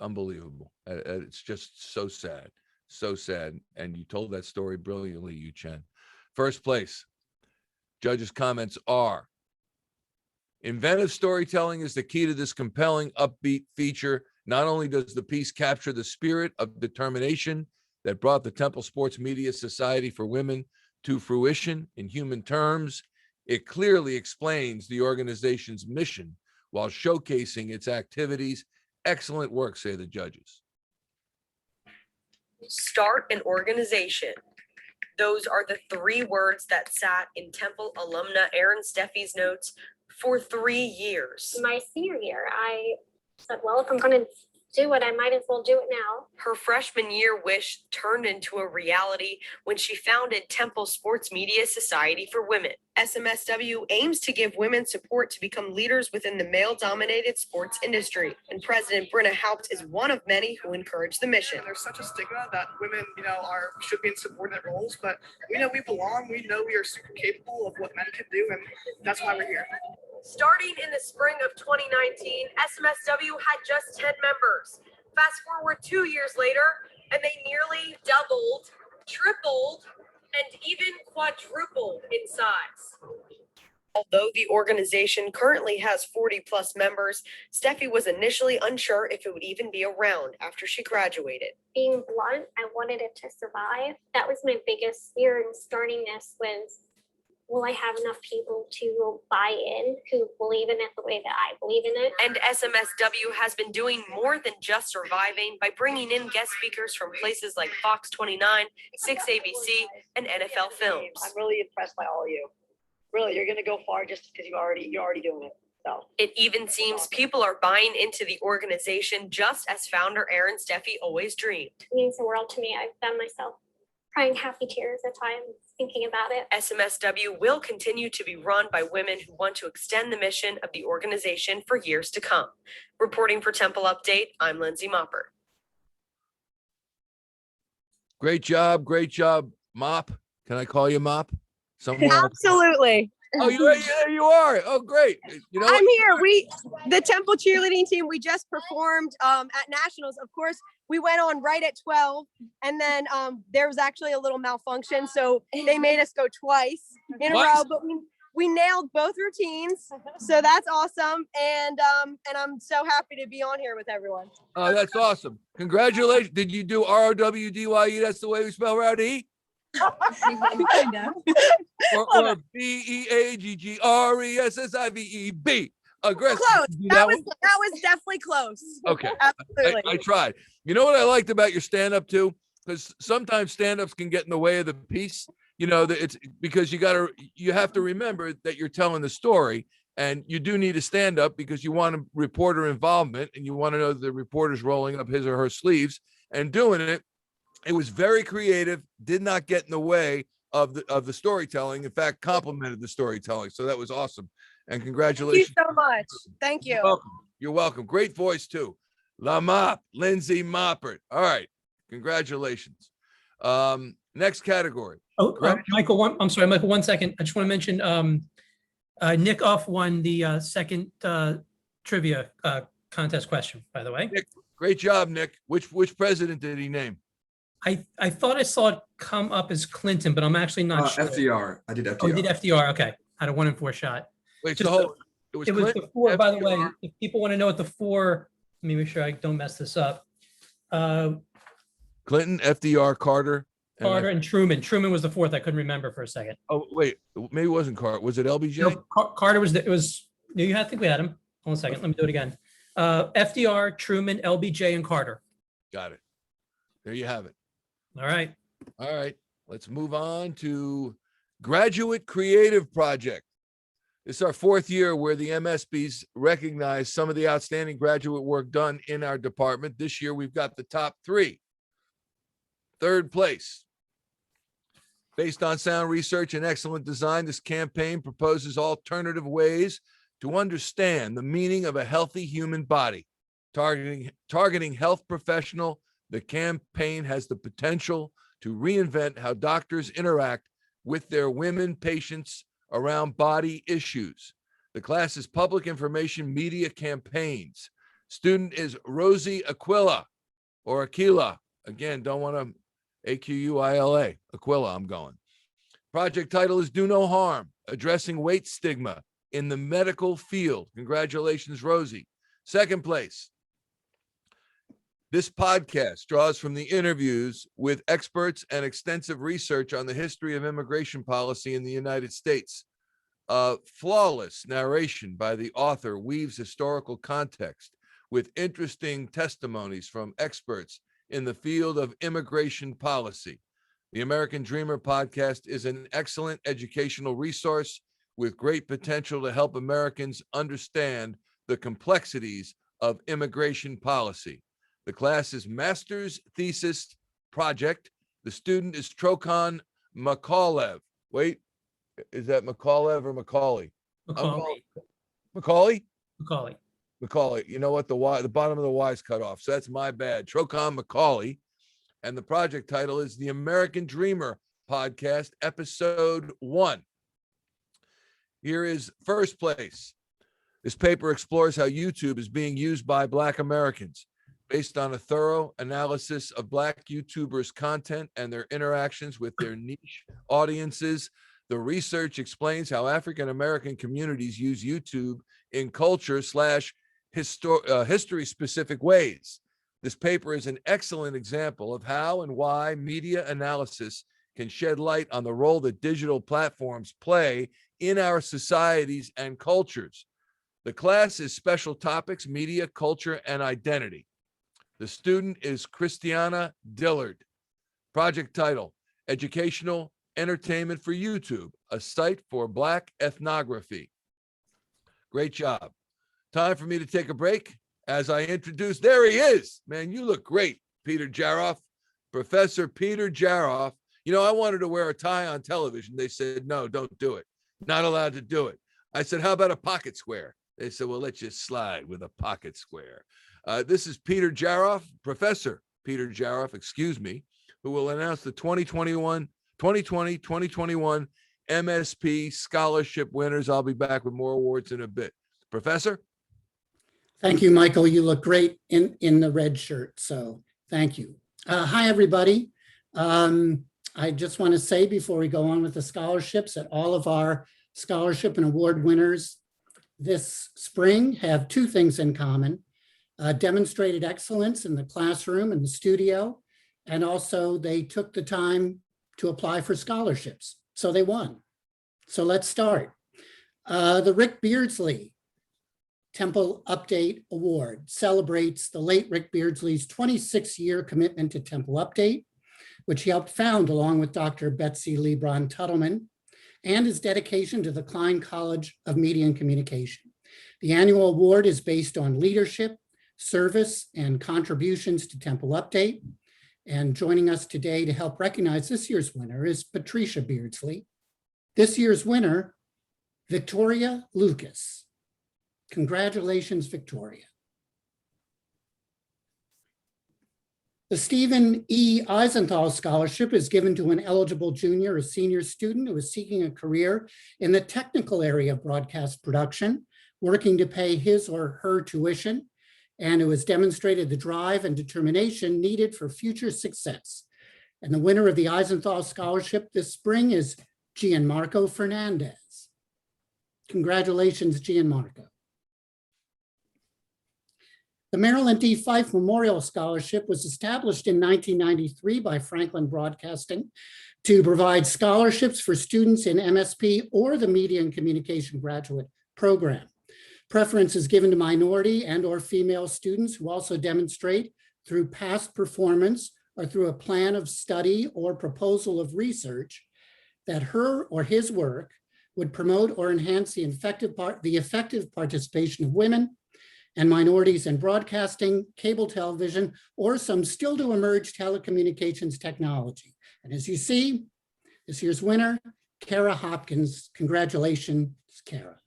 [SPEAKER 3] Unbelievable. It's just so sad. So sad. And you told that story brilliantly, Yu Chen. First place. Judges' comments are: inventive storytelling is the key to this compelling, upbeat feature. Not only does the piece capture the spirit of determination that brought the Temple Sports Media Society for Women to fruition in human terms, it clearly explains the organization's mission while showcasing its activities. Excellent work, say the judges.
[SPEAKER 8] Start an organization. Those are the three words that sat in Temple alumna Erin Steffi's notes for 3 years.
[SPEAKER 17] My senior year, I said, well, if I'm going to do it, I might as well do it now.
[SPEAKER 8] Her freshman year wish turned into a reality when she founded Temple Sports Media Society for Women. SMSW aims to give women support to become leaders within the male-dominated sports industry, and President Brenna Haupt is one of many who encourage the mission.
[SPEAKER 18] There's such a stigma that women, should be in subordinate roles, but we know we belong. We know we are super capable of what men can do, and that's why we're here.
[SPEAKER 8] Starting in the spring of 2019, SMSW had just 10 members. Fast forward 2 years later, and they nearly doubled, tripled, and even quadrupled in size. Although the organization currently has 40 plus members, Steffi was initially unsure if it would even be around after she graduated.
[SPEAKER 17] Being blunt, I wanted it to survive. That was my biggest fear in starting this was, will I have enough people to buy in who believe in it the way that I believe in it?
[SPEAKER 8] And SMSW has been doing more than just surviving by bringing in guest speakers from places like Fox 29, 6 ABC, and NFL Films.
[SPEAKER 19] I'm really impressed by all of you. Really, you're going to go far just because you're already doing it. So
[SPEAKER 8] it even seems people are buying into the organization just as founder Erin Steffi always dreamed.
[SPEAKER 17] It means the world to me. I've found myself crying happy tears at times thinking about it.
[SPEAKER 8] SMSW will continue to be run by women who want to extend the mission of the organization for years to come. Reporting for Temple Update, I'm Lindsay Mopper.
[SPEAKER 3] Great job, Mop. Can I call you Mop?
[SPEAKER 20] Absolutely.
[SPEAKER 3] Oh, there you are. Oh, great. You know,
[SPEAKER 20] I'm here. The Temple cheerleading team, we just performed at nationals. Of course, we went on right at 12, and then there was actually a little malfunction, so they made us go twice in a row. But we nailed both routines, so that's awesome. And I'm so happy to be on here with everyone.
[SPEAKER 3] Oh, that's awesome. Congratulations. Did you do ROWDYE? That's the way we spell rowdy? or BEAGGRESSIVEB. Aggressive.
[SPEAKER 20] Close. That was definitely close.
[SPEAKER 3] Okay.
[SPEAKER 20] Absolutely.
[SPEAKER 3] I tried. You know what I liked about your stand-up too? Because sometimes stand-ups can get in the way of the piece. It's because you have to remember that you're telling the story, and you do need a stand-up because you want a reporter involvement, and you want to know the reporter's rolling up his or her sleeves and doing it. It was very creative, did not get in the way of the storytelling. In fact, complimented the storytelling. So that was awesome. And congratulations.
[SPEAKER 20] Thank you so much. Thank you.
[SPEAKER 3] You're welcome. Great voice too. La Mop, Lindsay Moppert. All right. Congratulations. Next category.
[SPEAKER 1] Michael, I'm sorry, Michael, 1 second. I just want to mention Nick Off won the second trivia contest question, by the way.
[SPEAKER 3] Nick, great job, Nick. Which president did he name?
[SPEAKER 1] I thought I saw it come up as Clinton, but I'm actually not sure.
[SPEAKER 21] FDR. I did FDR.
[SPEAKER 1] Oh, you did FDR. Okay. Had a 1 in 4 shot.
[SPEAKER 3] Wait,
[SPEAKER 1] Just
[SPEAKER 3] so
[SPEAKER 1] it was
[SPEAKER 3] Clinton,
[SPEAKER 1] the 4, by the way.
[SPEAKER 3] FDR.
[SPEAKER 1] If people want to know what the 4, let me make sure I don't mess this up.
[SPEAKER 3] Clinton, FDR, Carter.
[SPEAKER 1] Carter and Truman. Truman was the 4th. I couldn't remember for a second.
[SPEAKER 3] Oh, wait, maybe it wasn't Carter. Was it LBJ?
[SPEAKER 1] No, Carter was it was, I think we had him. Hold on a second. Let me do it again. FDR, Truman, LBJ, and Carter.
[SPEAKER 3] Got it. There you have it.
[SPEAKER 1] All right.
[SPEAKER 3] All right. Let's move on to Graduate Creative Project. This is our 4th year where the MSPs recognize some of the outstanding graduate work done in our department. This year, we've got the top 3. 3rd place. Based on sound research and excellent design, this campaign proposes alternative ways to understand the meaning of a healthy human body. Targeting health professional, the campaign has the potential to reinvent how doctors interact with their women patients around body issues. The class is public information media campaigns. Student is Rosie Aquila or Aquila. Again, don't want to Aquila. Aquila, I'm going. Project title is Do No Harm, Addressing Weight Stigma in the Medical Field. Congratulations, Rosie. 2nd place. This podcast draws from the interviews with experts and extensive research on the history of immigration policy in the United States. Flawless narration by the author weaves historical context with interesting testimonies from experts in the field of immigration policy. The American Dreamer podcast is an excellent educational resource with great potential to help Americans understand the complexities of immigration policy. The class's master's thesis project. The student is Trokan Macaulay. Wait, is that Macaulay or Macaulay?
[SPEAKER 1] Macaulay.
[SPEAKER 3] Macaulay?
[SPEAKER 1] Macaulay.
[SPEAKER 3] Macaulay. You know what? The bottom of the Y is cut off. So that's my bad. Trokan Macaulay. And the project title is The American Dreamer Podcast, Episode 1. Here is 1st place. This paper explores how YouTube is being used by Black Americans. Based on a thorough analysis of Black YouTubers' content and their interactions with their niche audiences, the research explains how African American communities use YouTube in culture/history-specific ways. This paper is an excellent example of how and why media analysis can shed light on the role that digital platforms play in our societies and cultures. The class is Special Topics, Media, Culture, and Identity. The student is Christiana Dillard. Project title, Educational Entertainment for YouTube, a site for Black ethnography. Great job. Time for me to take a break as I introduce, there he is. Man, you look great, Peter Jaroff. Professor Peter Jaroff. You know, I wanted to wear a tie on television. They said, no, don't do it. Not allowed to do it. I said, how about a pocket square? They said, well, let's just slide with a pocket square. This is Peter Jaroff, Professor Peter Jaroff, excuse me, who will announce the 2020-2021 MSP scholarship winners. I'll be back with more awards in a bit. Professor?
[SPEAKER 22] Thank you, Michael. You look great in the red shirt, so thank you. Hi, everybody. I just want to say before we go on with the scholarships that all of our scholarship and award winners this spring have 2 things in common. Demonstrated excellence in the classroom and the studio, and also they took the time to apply for scholarships, so they won. So let's start. The Rick Beardsley Temple Update Award celebrates the late Rick Beardsley's 26-year commitment to Temple Update, which he helped found along with Dr. Betsy Lebron Tuttleman, and his dedication to the Klein College of Media and Communication. The annual award is based on leadership, service, and contributions to Temple Update. And joining us today to help recognize this year's winner is Patricia Beardsley. This year's winner, Victoria Lucas. Congratulations, Victoria. The Stephen E. Eisenthal Scholarship is given to an eligible junior or senior student who is seeking a career in the technical area of broadcast production, working to pay his or her tuition, and who has demonstrated the drive and determination needed for future success. And the winner of the Eisenthal Scholarship this spring is Gianmarco Fernandez. Congratulations, Gianmarco. The Marilyn D. Fife Memorial Scholarship was established in 1993 by Franklin Broadcasting to provide scholarships for students in MSP or the Media and Communication Graduate Program. Preference is given to minority and/or female students who also demonstrate through past performance or through a plan of study or proposal of research that her or his work would promote or enhance the effective participation of women and minorities in broadcasting, cable television, or some still to emerge telecommunications technology. And as you see, this year's winner, Kara Hopkins. Congratulations, Kara.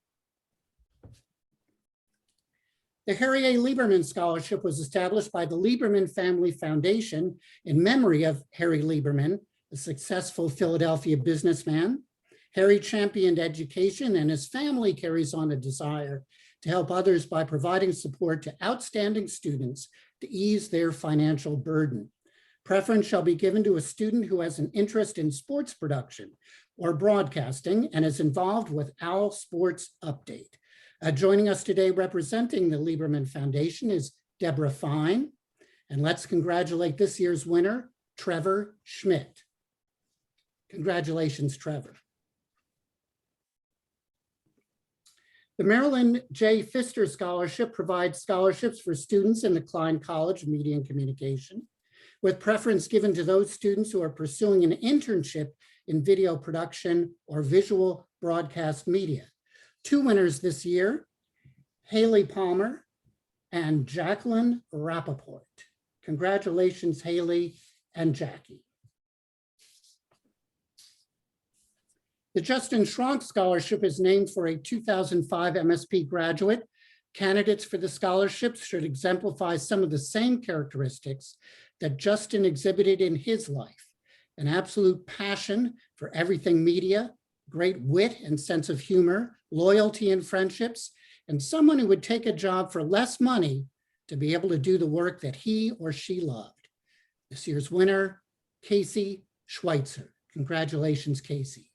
[SPEAKER 22] The Harry A. Lieberman Scholarship was established by the Lieberman Family Foundation in memory of Harry Lieberman, a successful Philadelphia businessman. Harry championed education, and his family carries on a desire to help others by providing support to outstanding students to ease their financial burden. Preference shall be given to a student who has an interest in sports production or broadcasting and is involved with OWL Sports Update. Joining us today representing the Lieberman Foundation is Deborah Fine. And let's congratulate this year's winner, Trevor Schmidt. Congratulations, Trevor. The Marilyn J. Pfister Scholarship provides scholarships for students in the Klein College of Media and Communication, with preference given to those students who are pursuing an internship in video production or visual broadcast media. Two winners this year, Haley Palmer and Jacqueline Rappaport. Congratulations, Haley and Jackie. The Justin Schronk Scholarship is named for a 2005 MSP graduate. Candidates for the scholarships should exemplify some of the same characteristics that Justin exhibited in his life: an absolute passion for everything media, great wit and sense of humor, loyalty and friendships, and someone who would take a job for less money to be able to do the work that he or she loved. This year's winner, Casey Schweitzer. Congratulations, Casey.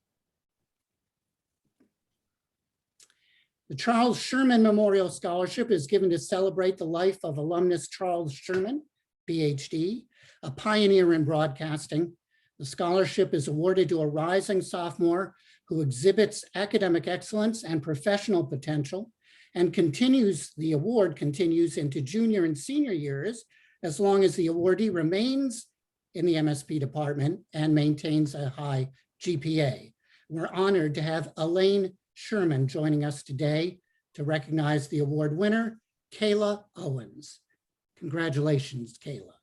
[SPEAKER 22] The Charles Sherman Memorial Scholarship is given to celebrate the life of alumnus Charles Sherman, PhD, a pioneer in broadcasting. The scholarship is awarded to a rising sophomore who exhibits academic excellence and professional potential, and the award continues into junior and senior years as long as the awardee remains in the MSP department and maintains a high GPA. We're honored to have Elaine Sherman joining us today to recognize the award winner, Kayla Owens. Congratulations, Kayla.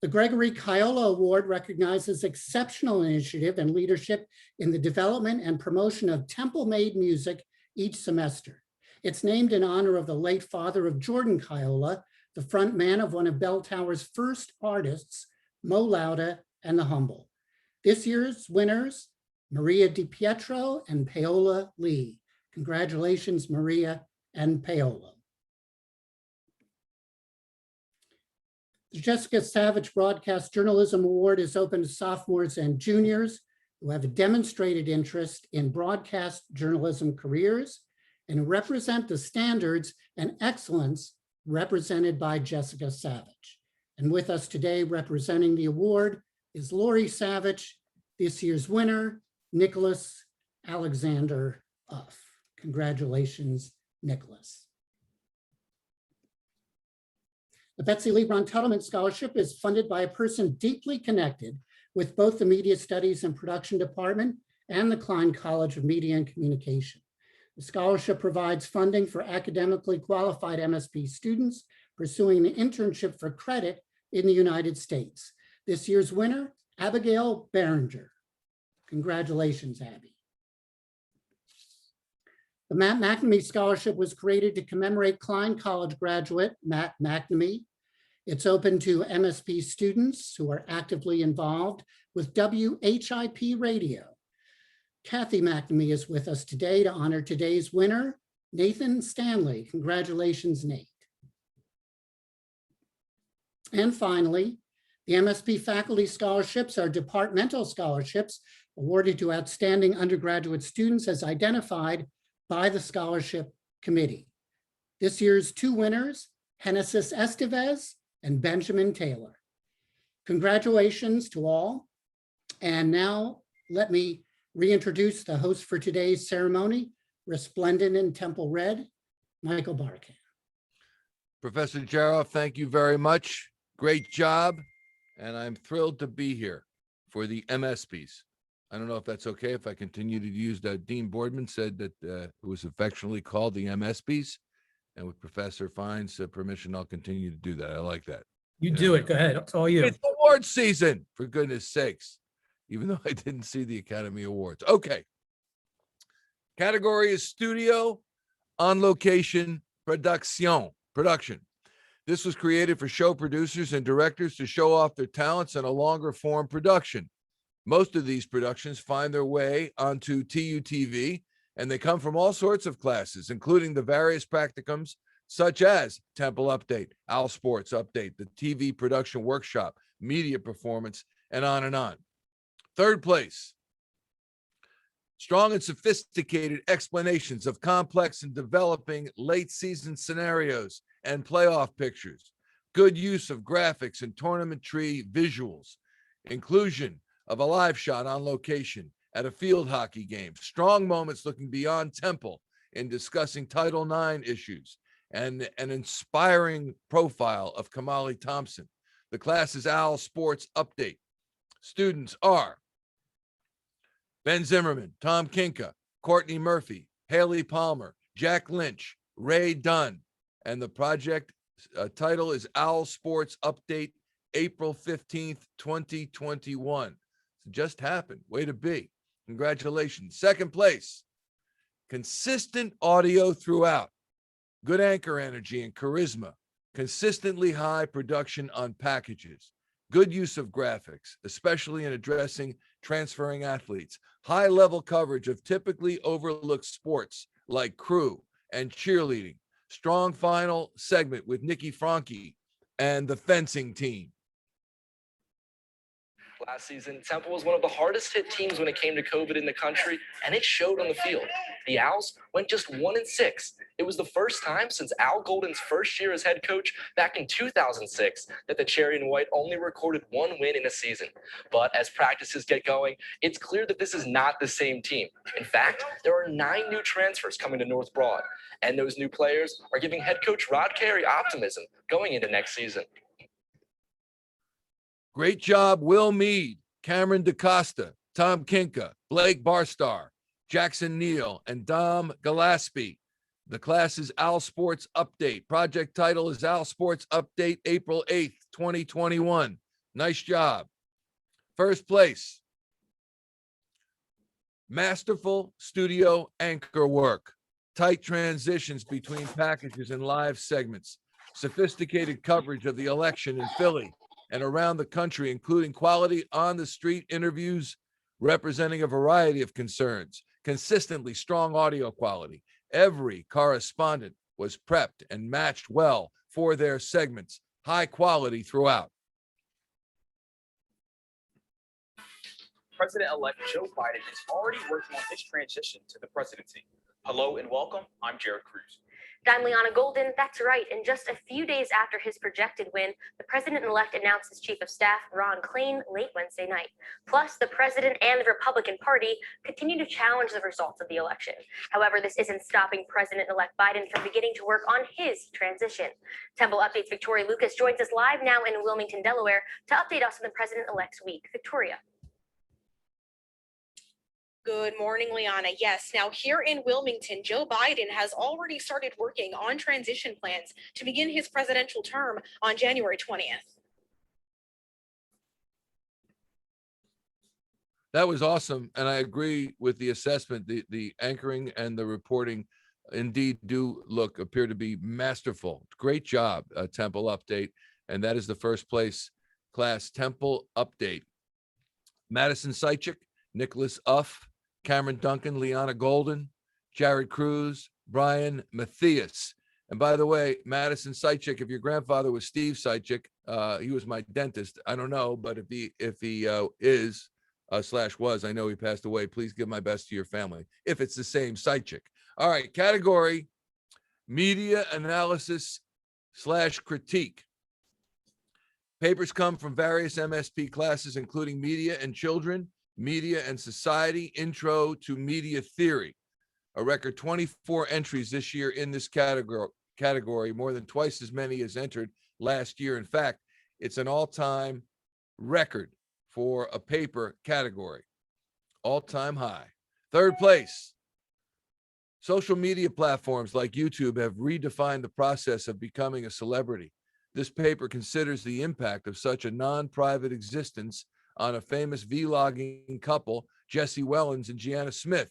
[SPEAKER 22] The Gregory Kiola Award recognizes exceptional initiative and leadership in the development and promotion of temple-made music each semester. It's named in honor of the late father of Jordan Kiola, the front man of one of Bell Tower's first artists, Mo Lauda and the Humble. This year's winners, Maria DiPietro and Paola Lee. Congratulations, Maria and Paola. The Jessica Savage Broadcast Journalism Award is open to sophomores and juniors who have a demonstrated interest in broadcast journalism careers and represent the standards and excellence represented by Jessica Savage. And with us today representing the award is Lori Savage, this year's winner, Nicholas Alexander Uff. Congratulations, Nicholas. The Betsy Lebron Tuttleman Scholarship is funded by a person deeply connected with both the Media Studies and Production Department and the Klein College of Media and Communication. The scholarship provides funding for academically qualified MSP students pursuing an internship for credit in the United States. This year's winner, Abigail Berenger. Congratulations, Abby. The Matt McNamee Scholarship was created to commemorate Klein College graduate Matt McNamee. It's open to MSP students who are actively involved with WHIP radio. Kathy McNamee is with us today to honor today's winner, Nathan Stanley. Congratulations, Nate. And finally, the MSP Faculty Scholarships are departmental scholarships awarded to outstanding undergraduate students as identified by the Scholarship Committee. This year's two winners, Genesis Estevez and Benjamin Taylor. Congratulations to all. And now let me reintroduce the host for today's ceremony, resplendent in Temple Red, Michael Barkann.
[SPEAKER 3] Professor Jaroff, thank you very much. Great job. And I'm thrilled to be here for the MSPs. I don't know if that's okay if I continue to use that. Dean Boardman said that it was affectionately called the MSPs. And with Professor Fine's permission, I'll continue to do that. I like that.
[SPEAKER 1] You do it. Go ahead. It's all you.
[SPEAKER 3] It's award season, for goodness sakes, even though I didn't see the Academy Awards. Okay. Category is studio, on location, production. This was created for show producers and directors to show off their talents in a longer form production. Most of these productions find their way onto TUTV, and they come from all sorts of classes, including the various practicums such as Temple Update, Owl Sports Update, the TV Production Workshop, Media Performance, and on and on. Third place, strong and sophisticated explanations of complex and developing late season scenarios and playoff pictures, good use of graphics and tournament tree visuals, inclusion of a live shot on location at a field hockey game, strong moments looking beyond Temple in discussing Title IX issues, and an inspiring profile of Kamali Thompson. The class's Owl Sports Update. Students are Ben Zimmerman, Tom Kinka, Courtney Murphy, Haley Palmer, Jack Lynch, Ray Dunn, and the project title is Owl Sports Update, April 15th, 2021. It just happened. Way to be. Congratulations. Second place, consistent audio throughout, good anchor energy and charisma, consistently high production on packages, good use of graphics, especially in addressing transferring athletes, high level coverage of typically overlooked sports like crew and cheerleading, strong final segment with Nikki Franke and the fencing team.
[SPEAKER 4] Last season, Temple was one of the hardest hit teams when it came to COVID in the country, and it showed on the field. The Owls went just 1-6. It was the first time since Al Golden's first year as head coach back in 2006 that the Cherry and White only recorded one win in a season. But as practices get going, it's clear that this is not the same team. In fact, there are 9 new transfers coming to North Broad, and those new players are giving head coach Rod Carey optimism going into next season.
[SPEAKER 3] Great job, Will Mead, Cameron DaCosta, Tom Kinka, Blake Barstar, Jackson Neal, and Dom Gillespie. The class's Owl Sports Update. Project title is Owl Sports Update, April 8th, 2021. Nice job. First place, masterful studio anchor work, tight transitions between packages and live segments, sophisticated coverage of the election in Philly and around the country, including quality on-the-street interviews representing a variety of concerns, consistently strong audio quality. Every correspondent was prepped and matched well for their segments, high quality throughout.
[SPEAKER 2] President-elect Joe Biden is already working on his transition to the presidency. Hello and welcome. I'm Jared Cruz.
[SPEAKER 21] I'm Liana Golden. That's right. And just a few days after his projected win, the president-elect announced his chief of staff, Ron Klain, late Wednesday night. Plus, the president and the Republican Party continue to challenge the results of the election. However, this isn't stopping President-elect Biden from beginning to work on his transition. Temple Update's Victoria Lucas joins us live now in Wilmington, Delaware, to update us on the president-elect's week. Victoria.
[SPEAKER 23] Good morning, Liana. Yes, now here in Wilmington, Joe Biden has already started working on transition plans to begin his presidential term on January 20th.
[SPEAKER 3] That was awesome. And I agree with the assessment. The anchoring and the reporting indeed appear to be masterful. Great job, Temple Update. And that is the first place class Temple Update. Madison Seichik, Nicholas Uff, Cameron Duncan, Liana Golden, Jared Cruz, Brian Matthias. And by the way, Madison Sychik, if your grandfather was Steve Sychik, he was my dentist. I don't know, but if he is / was, I know he passed away. Please give my best to your family if it's the same Sychik. All right, category media analysis / critique. Papers come from various MSP classes, including media and children, media and society, intro to media theory. A record 24 entries this year in this category, more than twice as many as entered last year. In fact, it's an all-time record for a paper category, all-time high. Third place. Social media platforms like YouTube have redefined the process of becoming a celebrity. This paper considers the impact of such a non-private existence on a famous vlogging couple, Jesse Wellens and Gina Smith.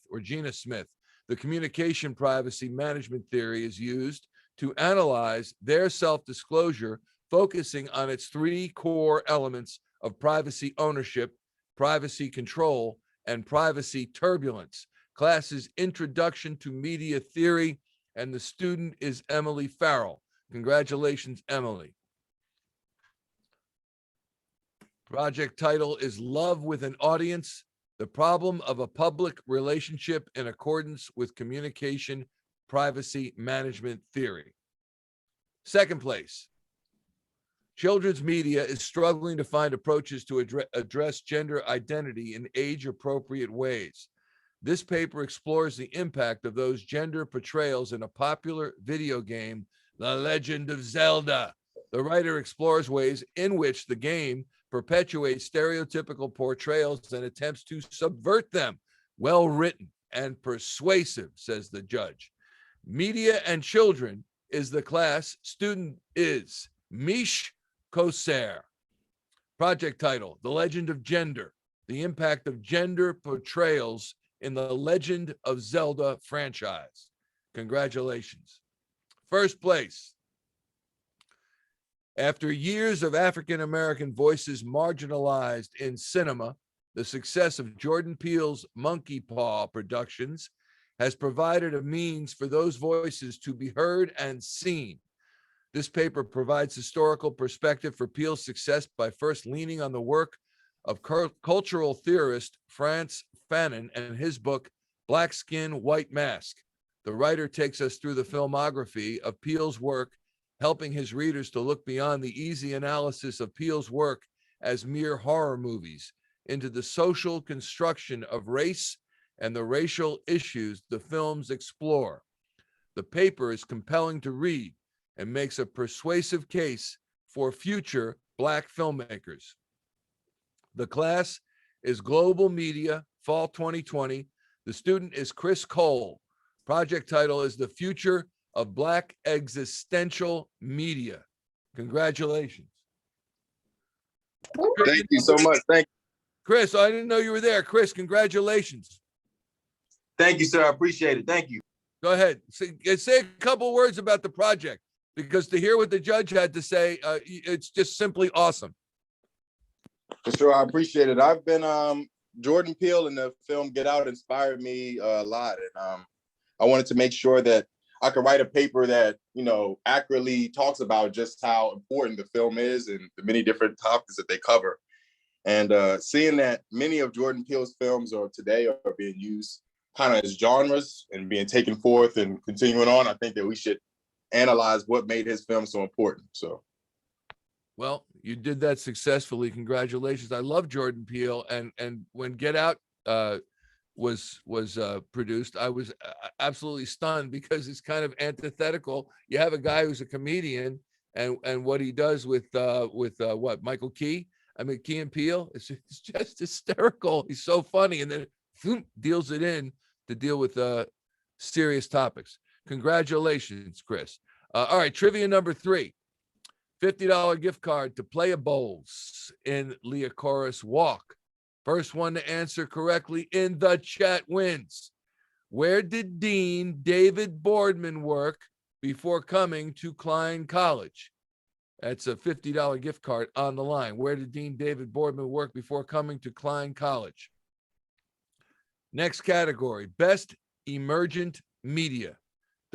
[SPEAKER 3] The communication privacy management theory is used to analyze their self-disclosure, focusing on its three core elements of privacy ownership, privacy control, and privacy turbulence. Class's Introduction to Media Theory, and the student is Emily Farrell. Congratulations, Emily. Project title is Love with an Audience, the Problem of a Public Relationship in Accordance with Communication Privacy Management Theory. Second place. Children's media is struggling to find approaches to address gender identity in age-appropriate ways. This paper explores the impact of those gender portrayals in a popular video game, The Legend of Zelda. The writer explores ways in which the game perpetuates stereotypical portrayals and attempts to subvert them. Well written and persuasive, says the judge. Media and Children is the class. Student is Mish Koser. Project title, The Legend of Gender, the impact of gender portrayals in the Legend of Zelda franchise. Congratulations. First place. After years of African-American voices marginalized in cinema, the success of Jordan Peele's Monkey Paw Productions has provided a means for those voices to be heard and seen. This paper provides historical perspective for Peele's success by first leaning on the work of cultural theorist Frantz Fanon and his book, Black Skin, White Mask. The writer takes us through the filmography of Peele's work, helping his readers to look beyond the easy analysis of Peele's work as mere horror movies into the social construction of race and the racial issues the films explore. The paper is compelling to read and makes a persuasive case for future Black filmmakers. The class is Global Media, Fall 2020. The student is Chris Cole. Project title is The Future of Black Existential Media. Congratulations.
[SPEAKER 5] Thank you so much. Thank you.
[SPEAKER 3] Chris, I didn't know you were there. Chris, congratulations.
[SPEAKER 5] Thank you, sir. I appreciate it. Thank you.
[SPEAKER 3] Go ahead. Say a couple words about the project, because to hear what the judge had to say, it's just simply awesome.
[SPEAKER 5] For sure. I appreciate it. I've been, Jordan Peele and the film Get Out inspired me a lot. And I wanted to make sure that I could write a paper that, accurately talks about just how important the film is and the many different topics that they cover. And seeing that many of Jordan Peele's films today are being used kind of as genres and being taken forth and continuing on, I think that we should analyze what made his film so important. So,
[SPEAKER 3] well, you did that successfully. Congratulations. I love Jordan Peele, and when Get Out was produced, I was absolutely stunned because it's kind of antithetical. You have a guy who's a comedian, and what he does with what, Michael Key? I mean, Key and Peele, it's just hysterical. He's so funny, and then deals it in to deal with serious topics. Congratulations, Chris. All right, trivia number 3. $50 gift card to Playa Bowls in Leocoris Walk. First one to answer correctly in the chat wins. Where did Dean David Boardman work before coming to Klein College? That's a $50 gift card on the line. Where did Dean David Boardman work before coming to Klein College? Next category, Best Emergent Media.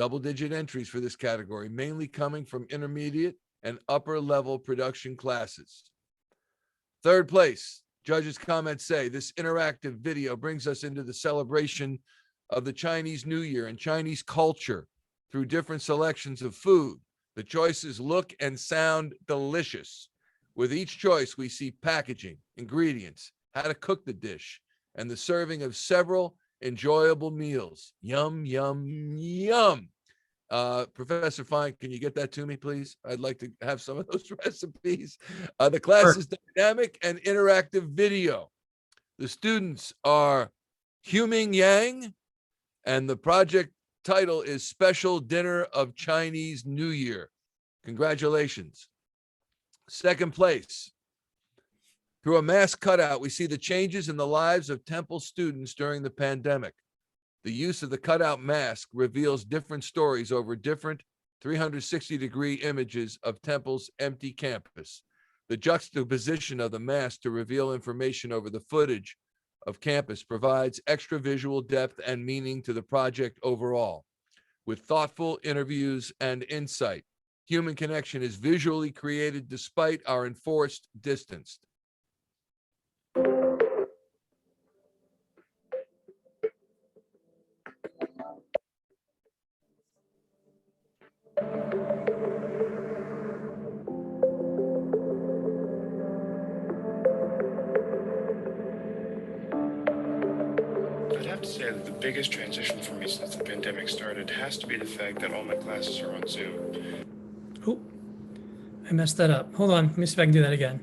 [SPEAKER 3] Double-digit entries for this category, mainly coming from intermediate and upper-level production classes. Third place, judges' comments say this interactive video brings us into the celebration of the Chinese New Year and Chinese culture through different selections of food. The choices look and sound delicious. With each choice, we see packaging, ingredients, how to cook the dish, and the serving of several enjoyable meals. Yum, yum, yum. Professor Fine, can you get that to me, please? I'd like to have some of those recipes. The class is dynamic and interactive video. The students are Huming Yang, and the project title is Special Dinner of Chinese New Year. Congratulations. Second place. Through a mask cutout, we see the changes in the lives of Temple students during the pandemic. The use of the cutout mask reveals different stories over different 360-degree images of Temple's empty campus. The juxtaposition of the mask to reveal information over the footage of campus provides extra visual depth and meaning to the project overall. With thoughtful interviews and insight, human connection is visually created despite our enforced distance.
[SPEAKER 6] I'd have to say that the biggest transition for me since the pandemic started has to be the fact that all my classes are on Zoom.
[SPEAKER 1] Oh, I messed that up. Hold on. Let me see if I can do that again.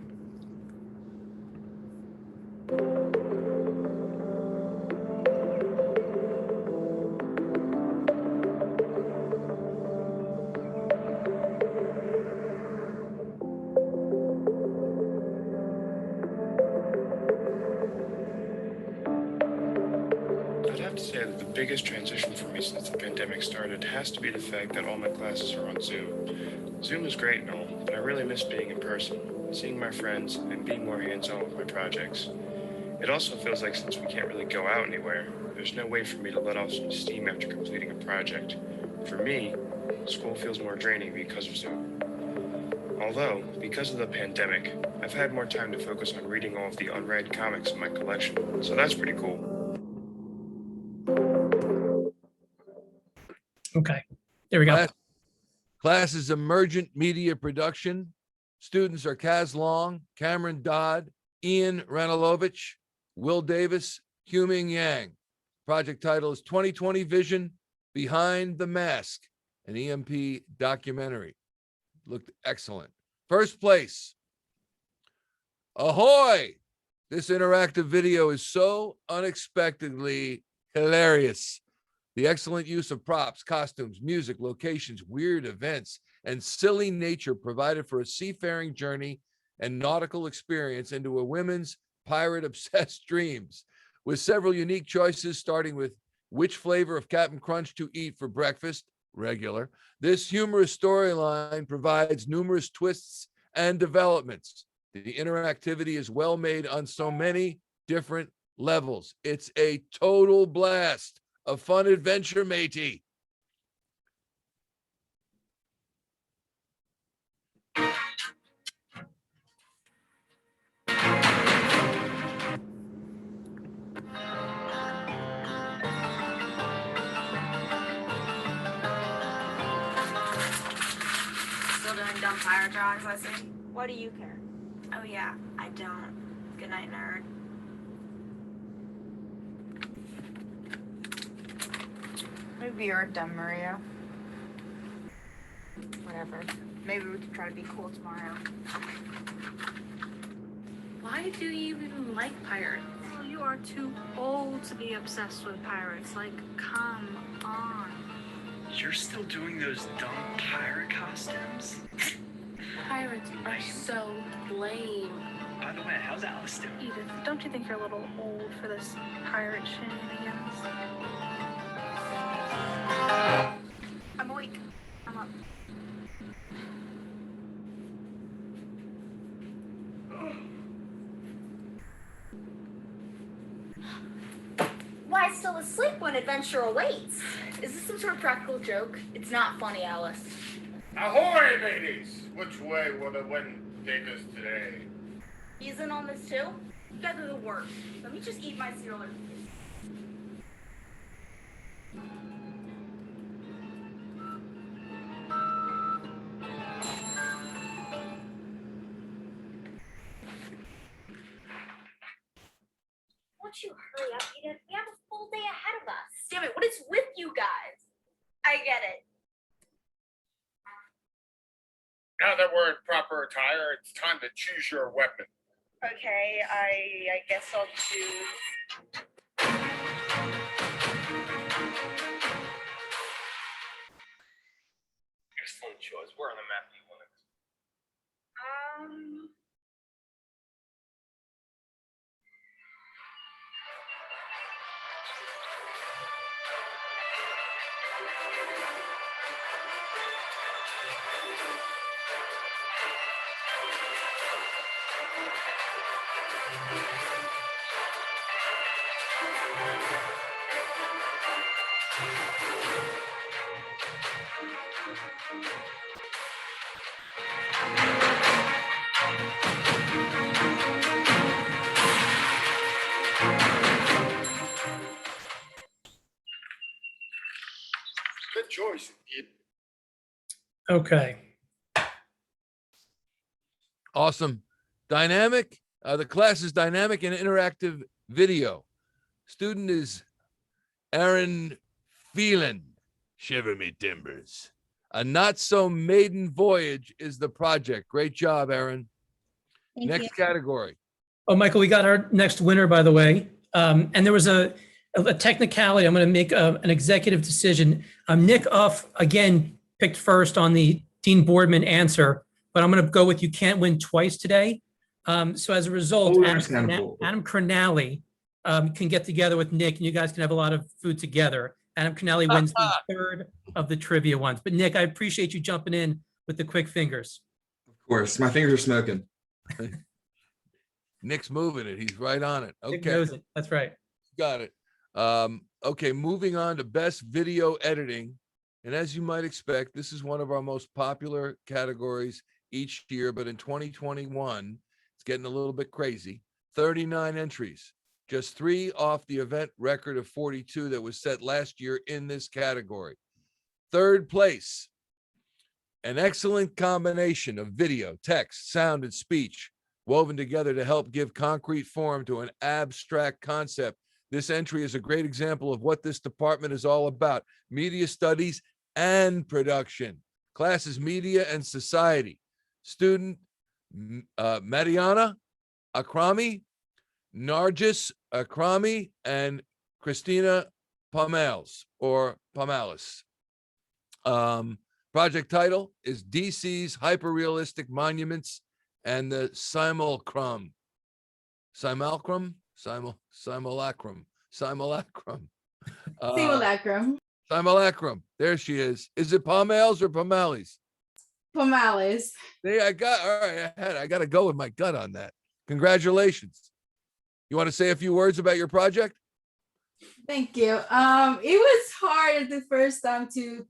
[SPEAKER 6] I'd have to say that the biggest transition for me since the pandemic started has to be the fact that all my classes are on Zoom. Zoom is great and all, but I really miss being in person, seeing my friends, and being more hands-on with my projects. It also feels like since we can't really go out anywhere, there's no way for me to let off some steam after completing a project. For me, school feels more draining because of Zoom. Although, because of the pandemic, I've had more time to focus on reading all of the unread comics in my collection, so that's pretty cool.
[SPEAKER 1] Okay, there we go.
[SPEAKER 3] Class is Emergent Media Production. Students are Kaz Long, Cameron Dodd, Ian Ranilovich, Will Davis, Huming Yang. Project title is 2020 Vision Behind the Mask, an EMP documentary. Looked excellent. First place. Ahoy! This interactive video is so unexpectedly hilarious. The excellent use of props, costumes, music, locations, weird events, and silly nature provided for a seafaring journey and nautical experience into a women's pirate-obsessed dreams. With several unique choices, starting with which flavor of Captain Crunch to eat for breakfast, regular. This humorous storyline provides numerous twists and developments. The interactivity is well made on so many different levels. It's a total blast. A fun adventure, matey.
[SPEAKER 7] Still doing dumb pirate drawings, I see. What do you care? Oh yeah, I don't. Good night, nerd. Maybe you're dumb, Maria. Whatever. Maybe we can try to be cool tomorrow.
[SPEAKER 9] Why do you even like pirates? Well, you are too old to be obsessed with pirates. Like, come on.
[SPEAKER 10] You're still doing those dumb pirate costumes?
[SPEAKER 9] Pirates are so lame.
[SPEAKER 10] By the way, how's Alice doing?
[SPEAKER 9] Edith, don't you think you're a little old for this pirate shenanigans?
[SPEAKER 7] I'm awake. I'm up. Why guys still asleep when adventure awaits? Is this some sort of practical joke? It's not funny, Alice.
[SPEAKER 11] Ahoy, mateys! Which way will the wind take us today?
[SPEAKER 7] He's in on this too? You guys are the worst. Let me just eat my cereal. Won't you hurry up, Edith? We have a full day ahead of us. Damn it, what is with you guys? I get it.
[SPEAKER 11] Now that we're in proper attire, it's time to choose your weapon.
[SPEAKER 23] Okay, I guess I'll choose.
[SPEAKER 2] Excellent choice. Where on the map do you want it?
[SPEAKER 11] Good choice, Edith.
[SPEAKER 1] Okay.
[SPEAKER 3] Awesome. Dynamic. The class is dynamic and interactive video. Student is Aaron Phelan. Shiver me timbers. A not so maiden voyage is the project. Great job, Aaron.
[SPEAKER 1] Thank
[SPEAKER 3] Next
[SPEAKER 1] you.
[SPEAKER 3] category.
[SPEAKER 1] Oh, Michael, we got our next winner, by the way. And there was a technicality. I'm going to make an executive decision. Nick Uff, again, picked first on the Dean Boardman answer, but I'm going to go with you can't win twice today. So as a result,
[SPEAKER 12] Totally
[SPEAKER 1] Adam
[SPEAKER 12] understandable.
[SPEAKER 1] Cronally can get together with Nick, and you guys can have a lot of food together. Adam Cronally wins the third of the trivia ones. But Nick, I appreciate you jumping in with the quick fingers.
[SPEAKER 12] Of course, my fingers are smoking.
[SPEAKER 3] Nick's moving it. He's right on it.
[SPEAKER 1] Nick
[SPEAKER 3] Okay.
[SPEAKER 1] knows it. That's right.
[SPEAKER 3] Got it. Okay, moving on to best video editing. And as you might expect, this is one of our most popular categories each year, but in 2021, it's getting a little bit crazy. 39 entries, just 3 off the event record of 42 that was set last year in this category. Third place, an excellent combination of video, text, sound, and speech woven together to help give concrete form to an abstract concept. This entry is a great example of what this department is all about: media studies and production. Class is media and society. Student Mariana Akrami, Nargis Akrami, and Christina Pomales or Pomales. Project title is DC's Hyperrealistic Monuments and the Simulacrum. Simulacrum. Simulacrum. There she is. Is it Pomales or Pomales?
[SPEAKER 13] Pomales.
[SPEAKER 3] All right. I got to go with my gut on that. Congratulations. You want to say a few words about your project?
[SPEAKER 13] Thank you. It was hard the first time to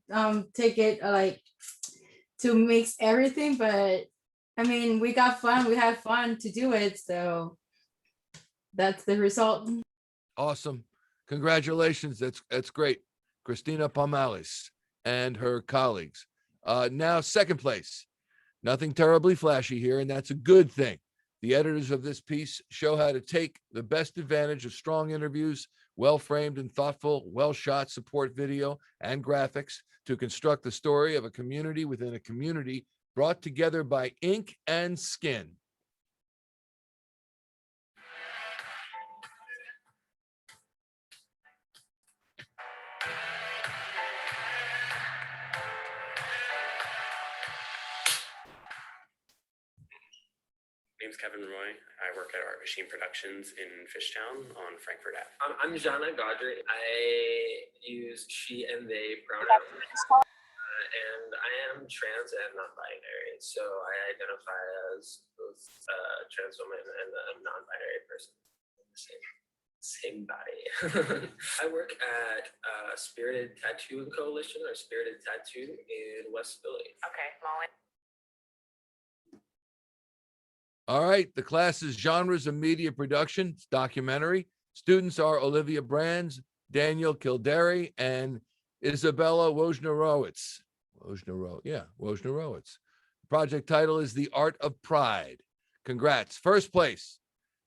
[SPEAKER 13] take it to mix everything, but I mean, we got fun. We had fun to do it, so that's the result.
[SPEAKER 3] Awesome. Congratulations. That's great. Christina Pomales and her colleagues. Now, second place. Nothing terribly flashy here, and that's a good thing. The editors of this piece show how to take the best advantage of strong interviews, well-framed and thoughtful, well-shot support video and graphics to construct the story of a community within a community brought together by ink and skin.
[SPEAKER 24] My name's Kevin Roy. I work at Art Machine Productions in Fishtown on Frankfurt Ave.
[SPEAKER 25] I'm Jana Godry. I use she and they pronouns. And I am trans and non-binary, so I identify as both trans woman and a non-binary person. same body. I work at Spirited Tattoo and Coalition, or Spirited Tattoo in West Philly.
[SPEAKER 21] Okay, Molly.
[SPEAKER 3] All right, the class is genres of media production, it's documentary. Students are Olivia Brands, Daniel Kildare, and Isabella Wojnarowicz. Wojnarowicz. The project title is The Art of Pride. Congrats. First place.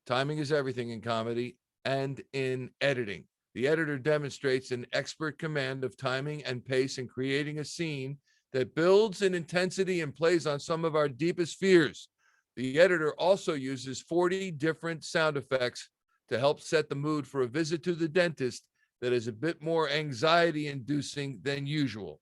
[SPEAKER 3] Timing is everything in comedy and in editing. The editor demonstrates an expert command of timing and pace in creating a scene that builds in intensity and plays on some of our deepest fears. The editor also uses 40 different sound effects to help set the mood for a visit to the dentist that is a bit more anxiety-inducing than usual.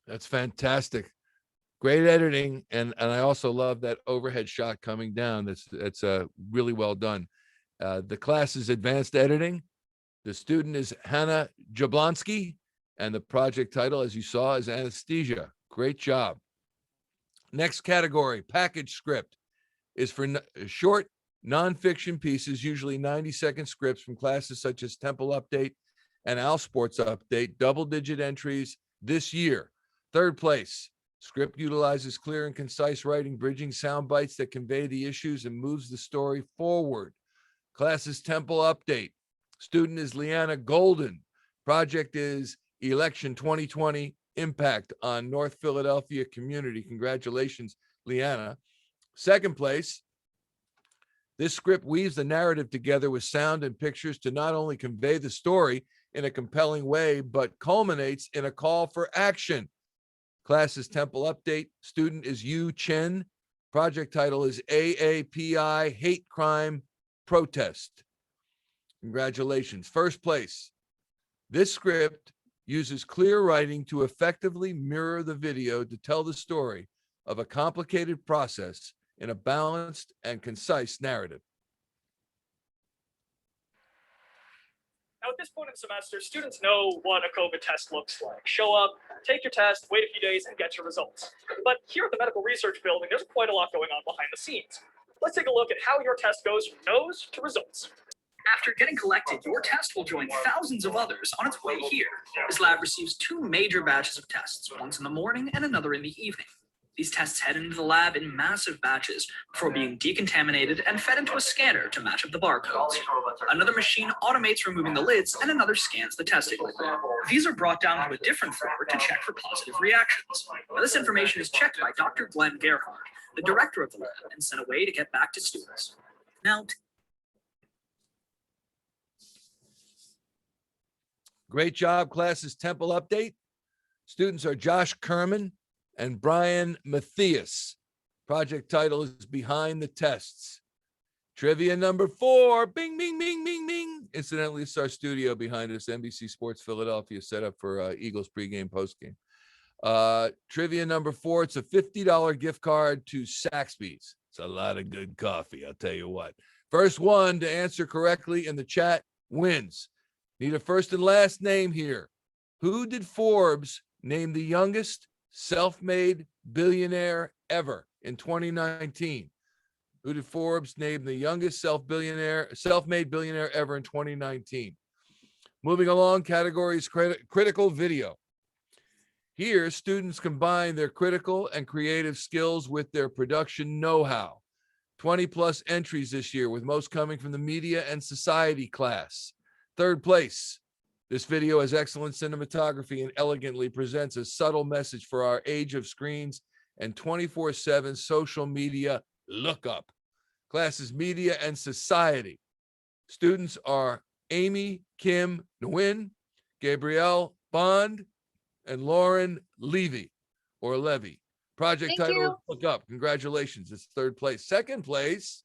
[SPEAKER 3] That's fantastic. Great editing. And I also love that overhead shot coming down. That's really well done. The class is advanced editing. The student is Hannah Jablonski, and the project title, as you saw, is Anesthesia. Great job. Next category, package script, is for short nonfiction pieces, usually 90-second scripts from classes such as Temple Update and Al Sports Update, double-digit entries this year. Third place, script utilizes clear and concise writing, bridging sound bites that convey the issues and moves the story forward. Classes Temple Update. Student is Leanna Golden. Project is Election 2020 Impact on North Philadelphia Community. Congratulations, Leanna. Second place, this script weaves the narrative together with sound and pictures to not only convey the story in a compelling way, but culminates in a call for action. Class is Temple Update. Student is Yu Chen. Project title is AAPI Hate Crime Protest. Congratulations. First place. This script uses clear writing to effectively mirror the video to tell the story of a complicated process in a balanced and concise narrative.
[SPEAKER 14] Now, at this point in the semester, students know what a COVID test looks like. Show up, take your test, wait a few days, and get your results. But here at the Medical Research Building, there's quite a lot going on behind the scenes. Let's take a look at how your test goes from nose to results.
[SPEAKER 15] After getting collected, your test will join thousands of others on its way here. This lab receives 2 major batches of tests, once in the morning and another in the evening. These tests head into the lab in massive batches before being decontaminated and fed into a scanner to match up the barcodes. Another machine automates removing the lids and another scans the testing liquid. These are brought down to a different floor to check for positive reactions. Now, this information is checked by Dr. Glenn Gerhardt, the director of the lab, and sent away to get back to students. Now,
[SPEAKER 3] Great job, classes Temple Update. Students are Josh Kerman and Brian Matthias. Project title is Behind the Tests. Trivia number 4, bing, bing, bing, bing, bing. Incidentally, it's our studio behind us, NBC Sports Philadelphia, set up for Eagles pregame, postgame. Trivia number 4, it's a $50 gift card to Saxby's. It's a lot of good coffee, I'll tell you what. First one to answer correctly in the chat wins. Need a first and last name here. Who did Forbes name the youngest self-made billionaire ever in 2019? Who did Forbes name the youngest self-made billionaire ever in 2019? Moving along, categories critical video. Here, students combine their critical and creative skills with their production know-how. 20+ entries this year, with most coming from the media and society class. Third place. This video has excellent cinematography and elegantly presents a subtle message for our age of screens and 24/7 social media lookup. Class is media and society. Students are Amy Kim Nguyen, Gabrielle Bond, and Lauren Levy or Levy. Project
[SPEAKER 21] Thank
[SPEAKER 3] title,
[SPEAKER 21] you.
[SPEAKER 3] Look Up. Congratulations, it's third place. Second place,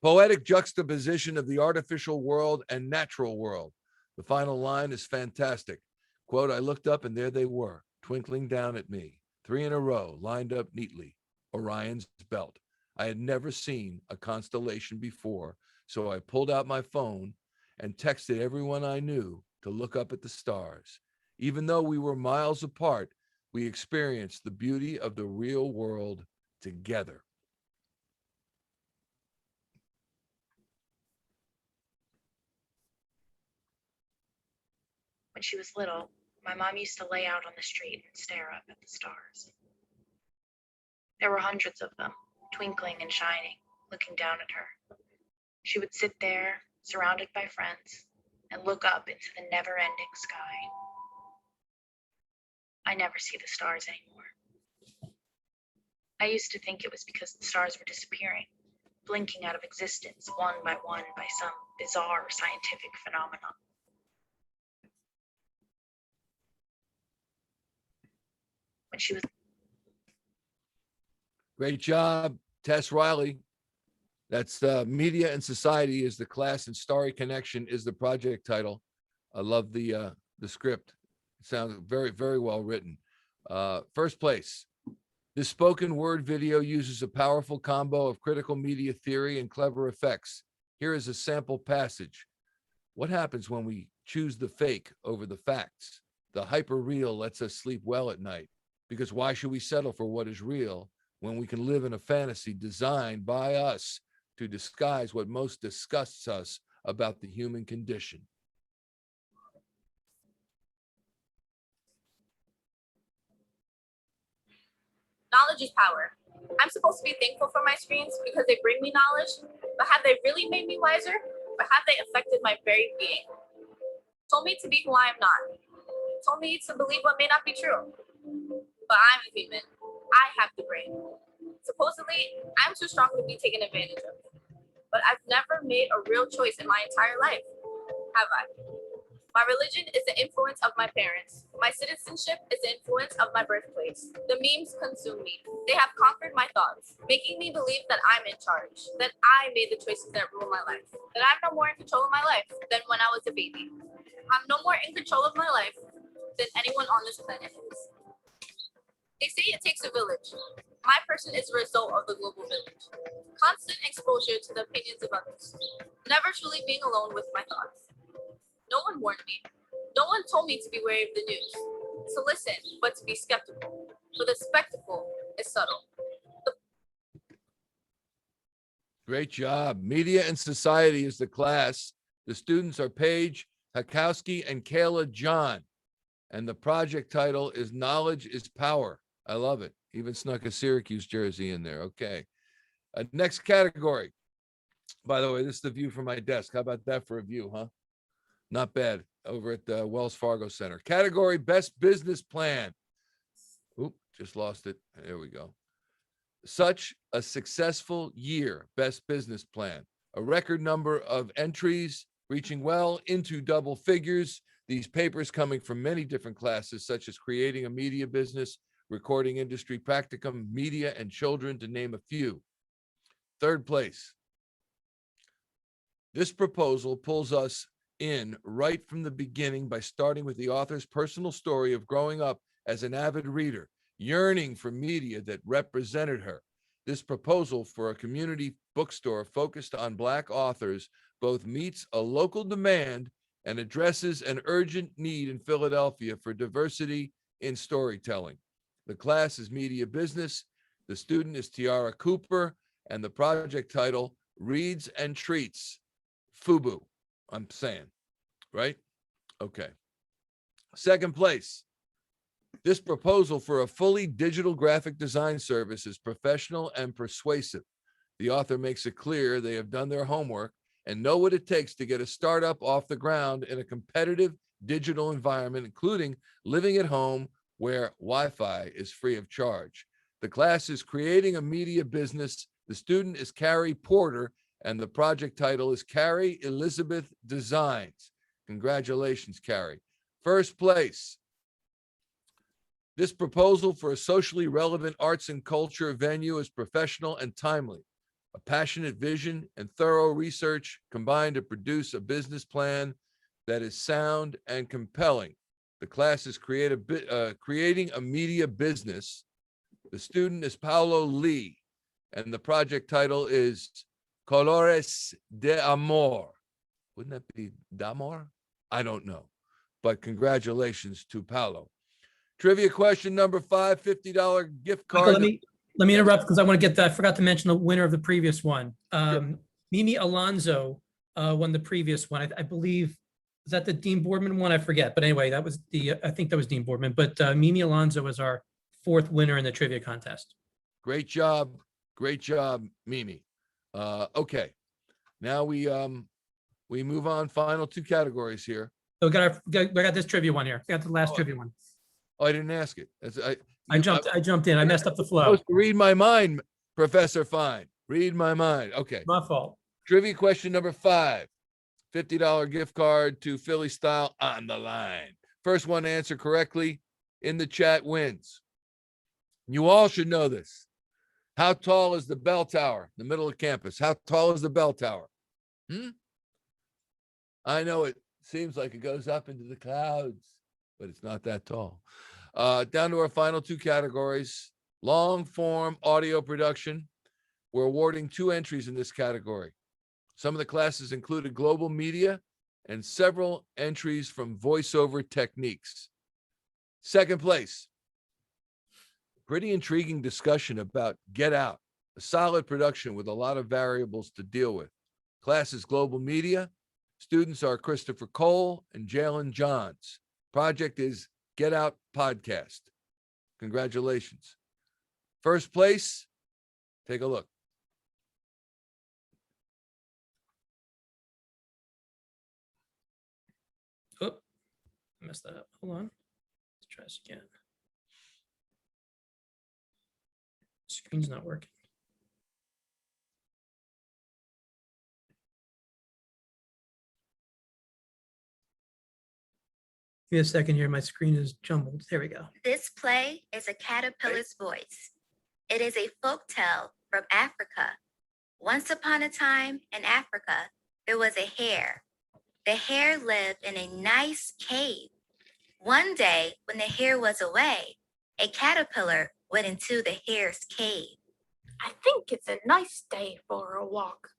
[SPEAKER 3] poetic juxtaposition of the artificial world and natural world. The final line is fantastic. Quote, I looked up and there they were, twinkling down at me, 3 in a row, lined up neatly, Orion's belt. I had never seen a constellation before, so I pulled out my phone and texted everyone I knew to look up at the stars. Even though we were miles apart, we experienced the beauty of the real world together.
[SPEAKER 8] When she was little, my mom used to lay out on the street and stare up at the stars. There were hundreds of them, twinkling and shining, looking down at her. She would sit there, surrounded by friends, and look up into the never-ending sky. I never see the stars anymore. I used to think it was because the stars were disappearing, blinking out of existence one by some bizarre scientific phenomenon. When she was
[SPEAKER 3] Great job, Tess Riley. That's Media and Society is the class, and Starry Connection is the project title. I love the script. It sounds very, very well written. First place. This spoken word video uses a powerful combo of critical media theory and clever effects. Here is a sample passage. What happens when we choose the fake over the facts? The hyper-real lets us sleep well at night, because why should we settle for what is real when we can live in a fantasy designed by us to disguise what most disgusts us about the human condition?
[SPEAKER 16] Knowledge is power. I'm supposed to be thankful for my screens because they bring me knowledge, but have they really made me wiser? Or have they affected my very being? Told me to be who I am not. Told me to believe what may not be true. But I'm a human. I have the brain. Supposedly, I'm too strong to be taken advantage of. But I've never made a real choice in my entire life, have I? My religion is the influence of my parents. My citizenship is the influence of my birthplace. The memes consume me. They have conquered my thoughts, making me believe that I'm in charge, that I made the choices that rule my life, that I'm no more in control of my life than when I was a baby. I'm no more in control of my life than anyone on this planet is. They say it takes a village. My person is a result of the global village. Constant exposure to the opinions of others. Never truly being alone with my thoughts. No one warned me. No one told me to be wary of the news. To listen, but to be skeptical. For the spectacle is subtle.
[SPEAKER 3] Great job. Media and Society is the class. The students are Paige Hakowski and Kayla John. And the project title is Knowledge is Power. I love it. Even snuck a Syracuse jersey in there. Okay. Next category. By the way, this is the view from my desk. How about that for a view, huh? Not bad. Over at the Wells Fargo Center. Category Best Business Plan. Oop, just lost it. There we go. Such a successful year. Best Business Plan. A record number of entries reaching well into double figures. These papers coming from many different classes, such as creating a media business, recording industry practicum, media, and children, to name a few. Third place. This proposal pulls us in right from the beginning by starting with the author's personal story of growing up as an avid reader, yearning for media that represented her. This proposal for a community bookstore focused on Black authors both meets a local demand and addresses an urgent need in Philadelphia for diversity in storytelling. The class is Media Business. The student is Tiara Cooper, and the project title, Reads and Treats. FUBU, I'm saying, right? Okay. Second place. This proposal for a fully digital graphic design service is professional and persuasive. The author makes it clear they have done their homework and know what it takes to get a startup off the ground in a competitive digital environment, including living at home where Wi-Fi is free of charge. The class is creating a media business. The student is Carrie Porter, and the project title is Carrie Elizabeth Designs. Congratulations, Carrie. First place. This proposal for a socially relevant arts and culture venue is professional and timely. A passionate vision and thorough research combined to produce a business plan that is sound and compelling. The class is creating a media business. The student is Paulo Lee, and the project title is Colores de Amor. Wouldn't that be d'amor? I don't know, but congratulations to Paulo. Trivia question number 5, $50 gift card.
[SPEAKER 1] Michael, let me interrupt because I want to get that. I forgot to mention the winner of the previous one. Mimi Alonso won the previous one. I believe, is that the Dean Boardman one? I forget. But anyway, that was I think that was Dean Boardman. But Mimi Alonso was our 4th winner in the trivia contest.
[SPEAKER 3] Great job. Great job, Mimi. Okay. Now we move on. Final 2 categories here.
[SPEAKER 1] So we got this trivia one here. We got the last trivia one.
[SPEAKER 3] Oh, I didn't ask it.
[SPEAKER 1] I jumped in. I messed up the flow.
[SPEAKER 3] Supposed to read my mind, Professor Fine. Read my mind. Okay.
[SPEAKER 1] My fault.
[SPEAKER 3] Trivia question number 5. $50 gift card to Philly Style on the line. First one to answer correctly in the chat wins. You all should know this. How tall is the bell tower in the middle of campus? How tall is the bell tower? I know it seems like it goes up into the clouds, but it's not that tall. Down to our final 2 categories. Long form audio production. We're awarding 2 entries in this category. Some of the classes included global media and several entries from voiceover techniques. Second place. Pretty intriguing discussion about Get Out, a solid production with a lot of variables to deal with. Class is global media. Students are Christopher Cole and Jalen Johns. Project is Get Out Podcast. Congratulations. First place, take a look.
[SPEAKER 1] Oh, I messed that up. Hold on. Let's try this again. Screen's not working. Give me a second here. My screen is jumbled. There we go.
[SPEAKER 17] This play is a caterpillar's voice. It is a folktale from Africa. Once upon a time in Africa, there was a hare. The hare lived in a nice cave. One day, when the hare was away, a caterpillar went into the hare's cave.
[SPEAKER 9] I think it's a nice day for a walk.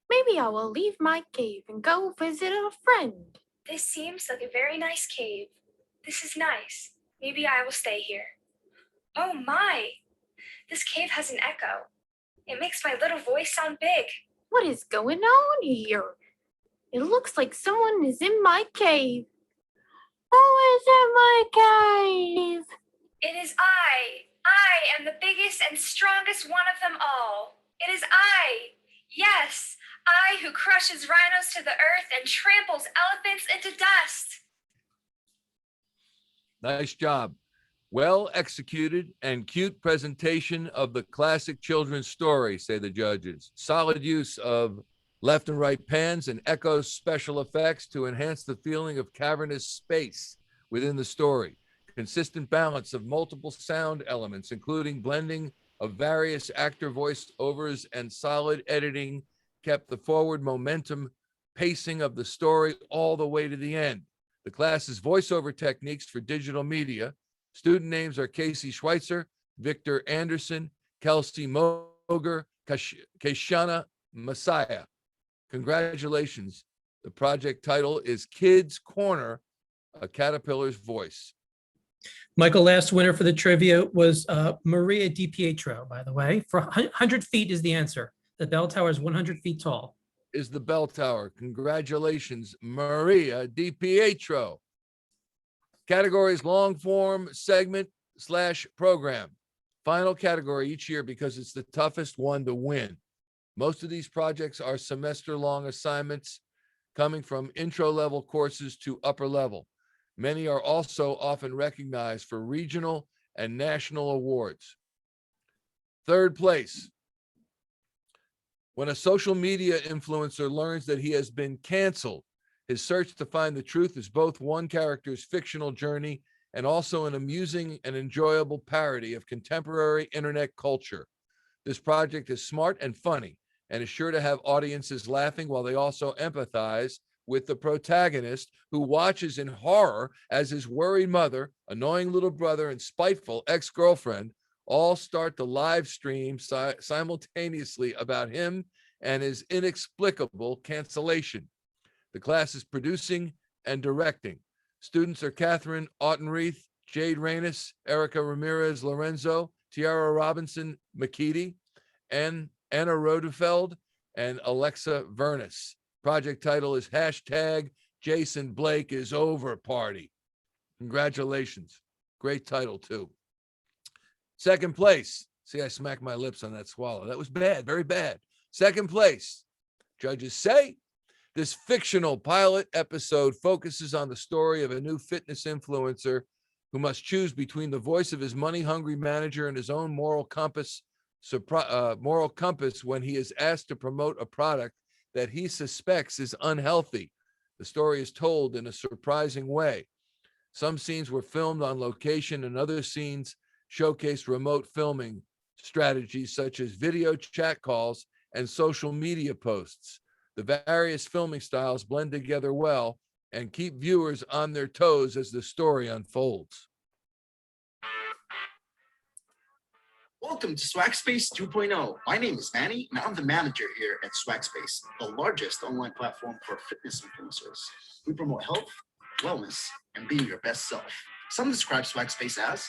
[SPEAKER 9] Maybe I will leave my cave and go visit a friend.
[SPEAKER 18] This seems like a very nice cave. This is nice. Maybe I will stay here. Oh my! This cave has an echo. It makes my little voice sound big.
[SPEAKER 9] What is going on here? It looks like someone is in my cave. Who is in my cave?
[SPEAKER 18] It is I. I am the biggest and strongest one of them all. It is I. Yes, I who crushes rhinos to the earth and tramples elephants into dust.
[SPEAKER 3] Nice job. Well executed and cute presentation of the classic children's story, say the judges. Solid use of left and right pans and echo special effects to enhance the feeling of cavernous space within the story. Consistent balance of multiple sound elements, including blending of various actor voiceovers and solid editing, kept the forward momentum pacing of the story all the way to the end. The class's voiceover techniques for digital media. Student names are Casey Schweitzer, Victor Anderson, Kelsey Moger, Kashana Messiah. Congratulations. The project title is Kids Corner, A Caterpillar's Voice.
[SPEAKER 1] Michael, last winner for the trivia was Maria DiPietro, by the way. For 100 feet is the answer. The bell tower is 100 feet tall.
[SPEAKER 3] Is the bell tower. Congratulations, Maria DiPietro. Categories long form segment / program. Final category each year because it's the toughest one to win. Most of these projects are semester-long assignments coming from intro-level courses to upper level. Many are also often recognized for regional and national awards. Third place. When a social media influencer learns that he has been canceled, his search to find the truth is both one character's fictional journey and also an amusing and enjoyable parody of contemporary internet culture. This project is smart and funny and is sure to have audiences laughing while they also empathize with the protagonist, who watches in horror as his worried mother, annoying little brother, and spiteful ex-girlfriend all start to live stream simultaneously about him and his inexplicable cancellation. The class is producing and directing. Students are Catherine Autenreith, Jade Reynes, Erica Ramirez Lorenzo, Tiara Robinson McKeedy, and Anna Rodefeld, and Alexa Vernis. Project title is hashtag Jason Blake is over party. Congratulations. Great title too. Second place. See, I smacked my lips on that swallow. That was bad, very bad. Second place. Judges say this fictional pilot episode focuses on the story of a new fitness influencer who must choose between the voice of his money-hungry manager and his own moral compass when he is asked to promote a product that he suspects is unhealthy. The story is told in a surprising way. Some scenes were filmed on location and other scenes showcased remote filming strategies such as video chat calls and social media posts. The various filming styles blend together well and keep viewers on their toes as the story unfolds.
[SPEAKER 10] Welcome to SwagSpace 2.0. My name is Manny, and I'm the manager here at SwagSpace, the largest online platform for fitness influencers. We promote health, wellness, and being your best self. Some describe SwagSpace as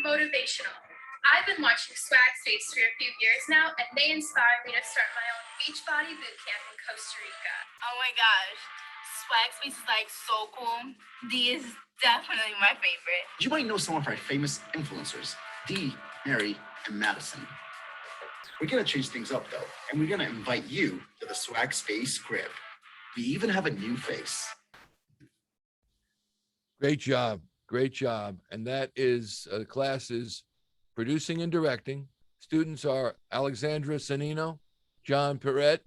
[SPEAKER 18] motivational. I've been watching SwagSpace for a few years now, and they inspired me to start my own Beachbody boot camp in Costa Rica.
[SPEAKER 4] Oh my gosh, SwagSpace is like so cool. D is definitely my favorite.
[SPEAKER 10] You might know some of our famous influencers, Dee, Mary, and Madison. We're gonna change things up though, and we're gonna invite you to the SwagSpace crib. We even have a new face.
[SPEAKER 3] Great job. Great job. And that is classes producing and directing. Students are Alexandra Sanino, John Perret,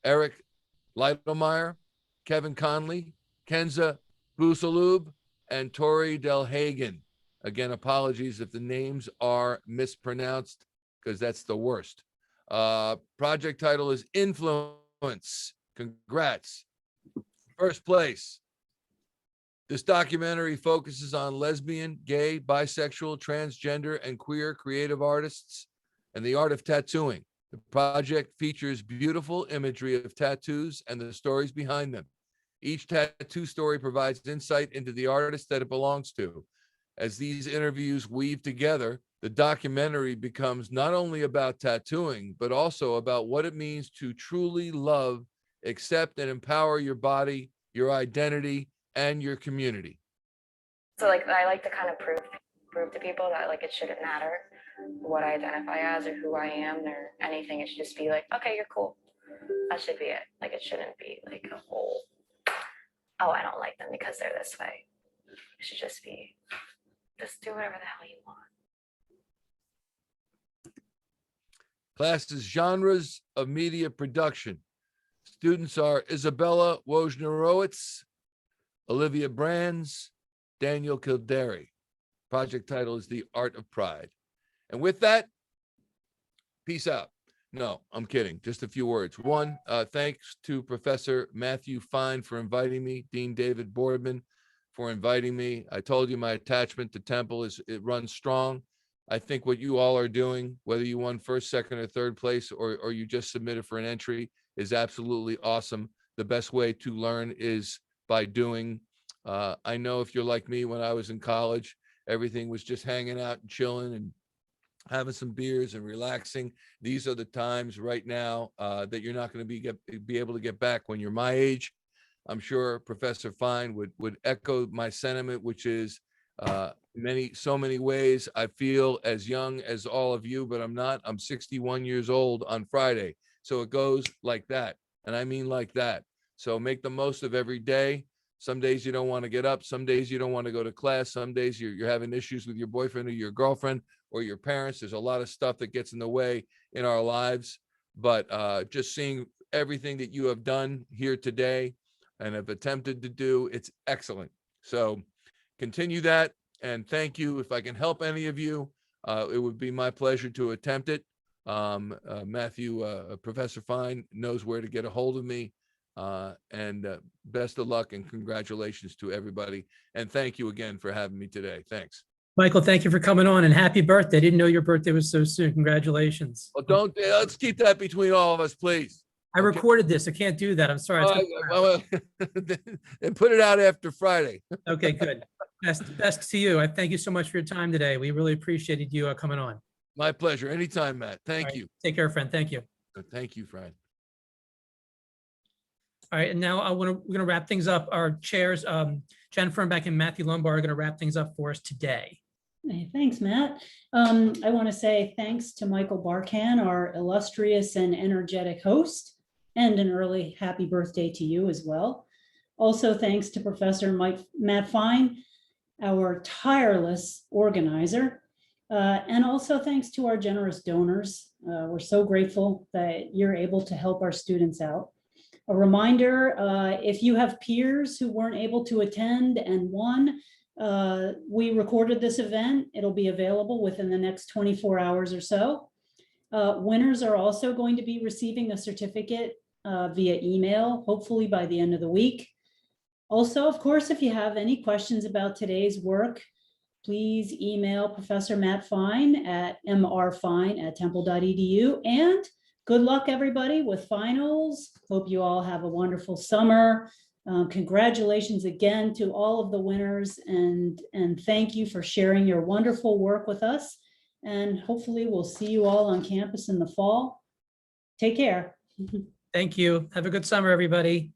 [SPEAKER 3] Eric Leitelmeyer, Kevin Conley, Kenza Busalub, and Tori Delhagen. Again, apologies if the names are mispronounced, because that's the worst. Project title is Influence. Congrats. First place. This documentary focuses on lesbian, gay, bisexual, transgender, and queer creative artists and the art of tattooing. The project features beautiful imagery of tattoos and the stories behind them. Each tattoo story provides insight into the artist that it belongs to. As these interviews weave together, the documentary becomes not only about tattooing, but also about what it means to truly love, accept, and empower your body, your identity, and your community.
[SPEAKER 5] So like I like to kind of prove to people that like it shouldn't matter what I identify as or who I am or anything. It should just be like, okay, you're cool. That should be it. Like it shouldn't be like a whole, oh, I don't like them because they're this way. It should just be, just do whatever the hell you want.
[SPEAKER 3] Classes genres of media production. Students are Isabella Wojnarowicz, Olivia Brands, Daniel Kildare. Project title is The Art of Pride. And with that, peace out. No, I'm kidding. Just a few words. One, thanks to Professor Matthew Fine for inviting me, Dean David Boardman for inviting me. I told you my attachment to Temple it runs strong. I think what you all are doing, whether you won first, second, or third place, or you just submitted for an entry, is absolutely awesome. The best way to learn is by doing. I know if you're like me, when I was in college, everything was just hanging out and chilling and having some beers and relaxing. These are the times right now that you're not going to be able to get back when you're my age. I'm sure Professor Fine would echo my sentiment, which is so many ways I feel as young as all of you, but I'm not. I'm 61 years old on Friday. So it goes like that. And I mean like that. So make the most of every day. Some days you don't want to get up. Some days you don't want to go to class. Some days you're having issues with your boyfriend or your girlfriend or your parents. There's a lot of stuff that gets in the way in our lives. But just seeing everything that you have done here today and have attempted to do, it's excellent. So continue that. And thank you. If I can help any of you, it would be my pleasure to attempt it. Matthew, Professor Fine knows where to get a hold of me. And best of luck and congratulations to everybody. And thank you again for having me today. Thanks.
[SPEAKER 1] Michael, thank you for coming on and happy birthday. Didn't know your birthday was so soon. Congratulations.
[SPEAKER 3] Well, let's keep that between all of us, please.
[SPEAKER 1] I recorded this. I can't do that. I'm sorry.
[SPEAKER 3] And put it out after Friday.
[SPEAKER 1] Okay, good. Best to you. I thank you so much for your time today. We really appreciated you coming on.
[SPEAKER 3] My pleasure. Anytime, Matt. Thank you.
[SPEAKER 1] Take care, friend. Thank you.
[SPEAKER 3] Thank you, friend.
[SPEAKER 1] All right, and now we're going to wrap things up. Our chairs, Jennifer and Beck and Matthew Lombard, are going to wrap things up for us today.
[SPEAKER 6] Hey, thanks, Matt. I want to say thanks to Michael Barkann, our illustrious and energetic host, and an early happy birthday to you as well. Also, thanks to Professor Matt Fine, our tireless organizer, and also thanks to our generous donors. We're so grateful that you're able to help our students out. A reminder, if you have peers who weren't able to attend and won, we recorded this event. It'll be available within the next 24 hours or so. Winners are also going to be receiving a certificate via email, hopefully by the end of the week. Also, of course, if you have any questions about today's work, please email Professor Matt Fine at mrfine@temple.edu. And good luck, everybody, with finals. Hope you all have a wonderful summer. Congratulations again to all of the winners, and thank you for sharing your wonderful work with us. And hopefully we'll see you all on campus in the fall. Take care.
[SPEAKER 1] Thank you. Have a good summer, everybody.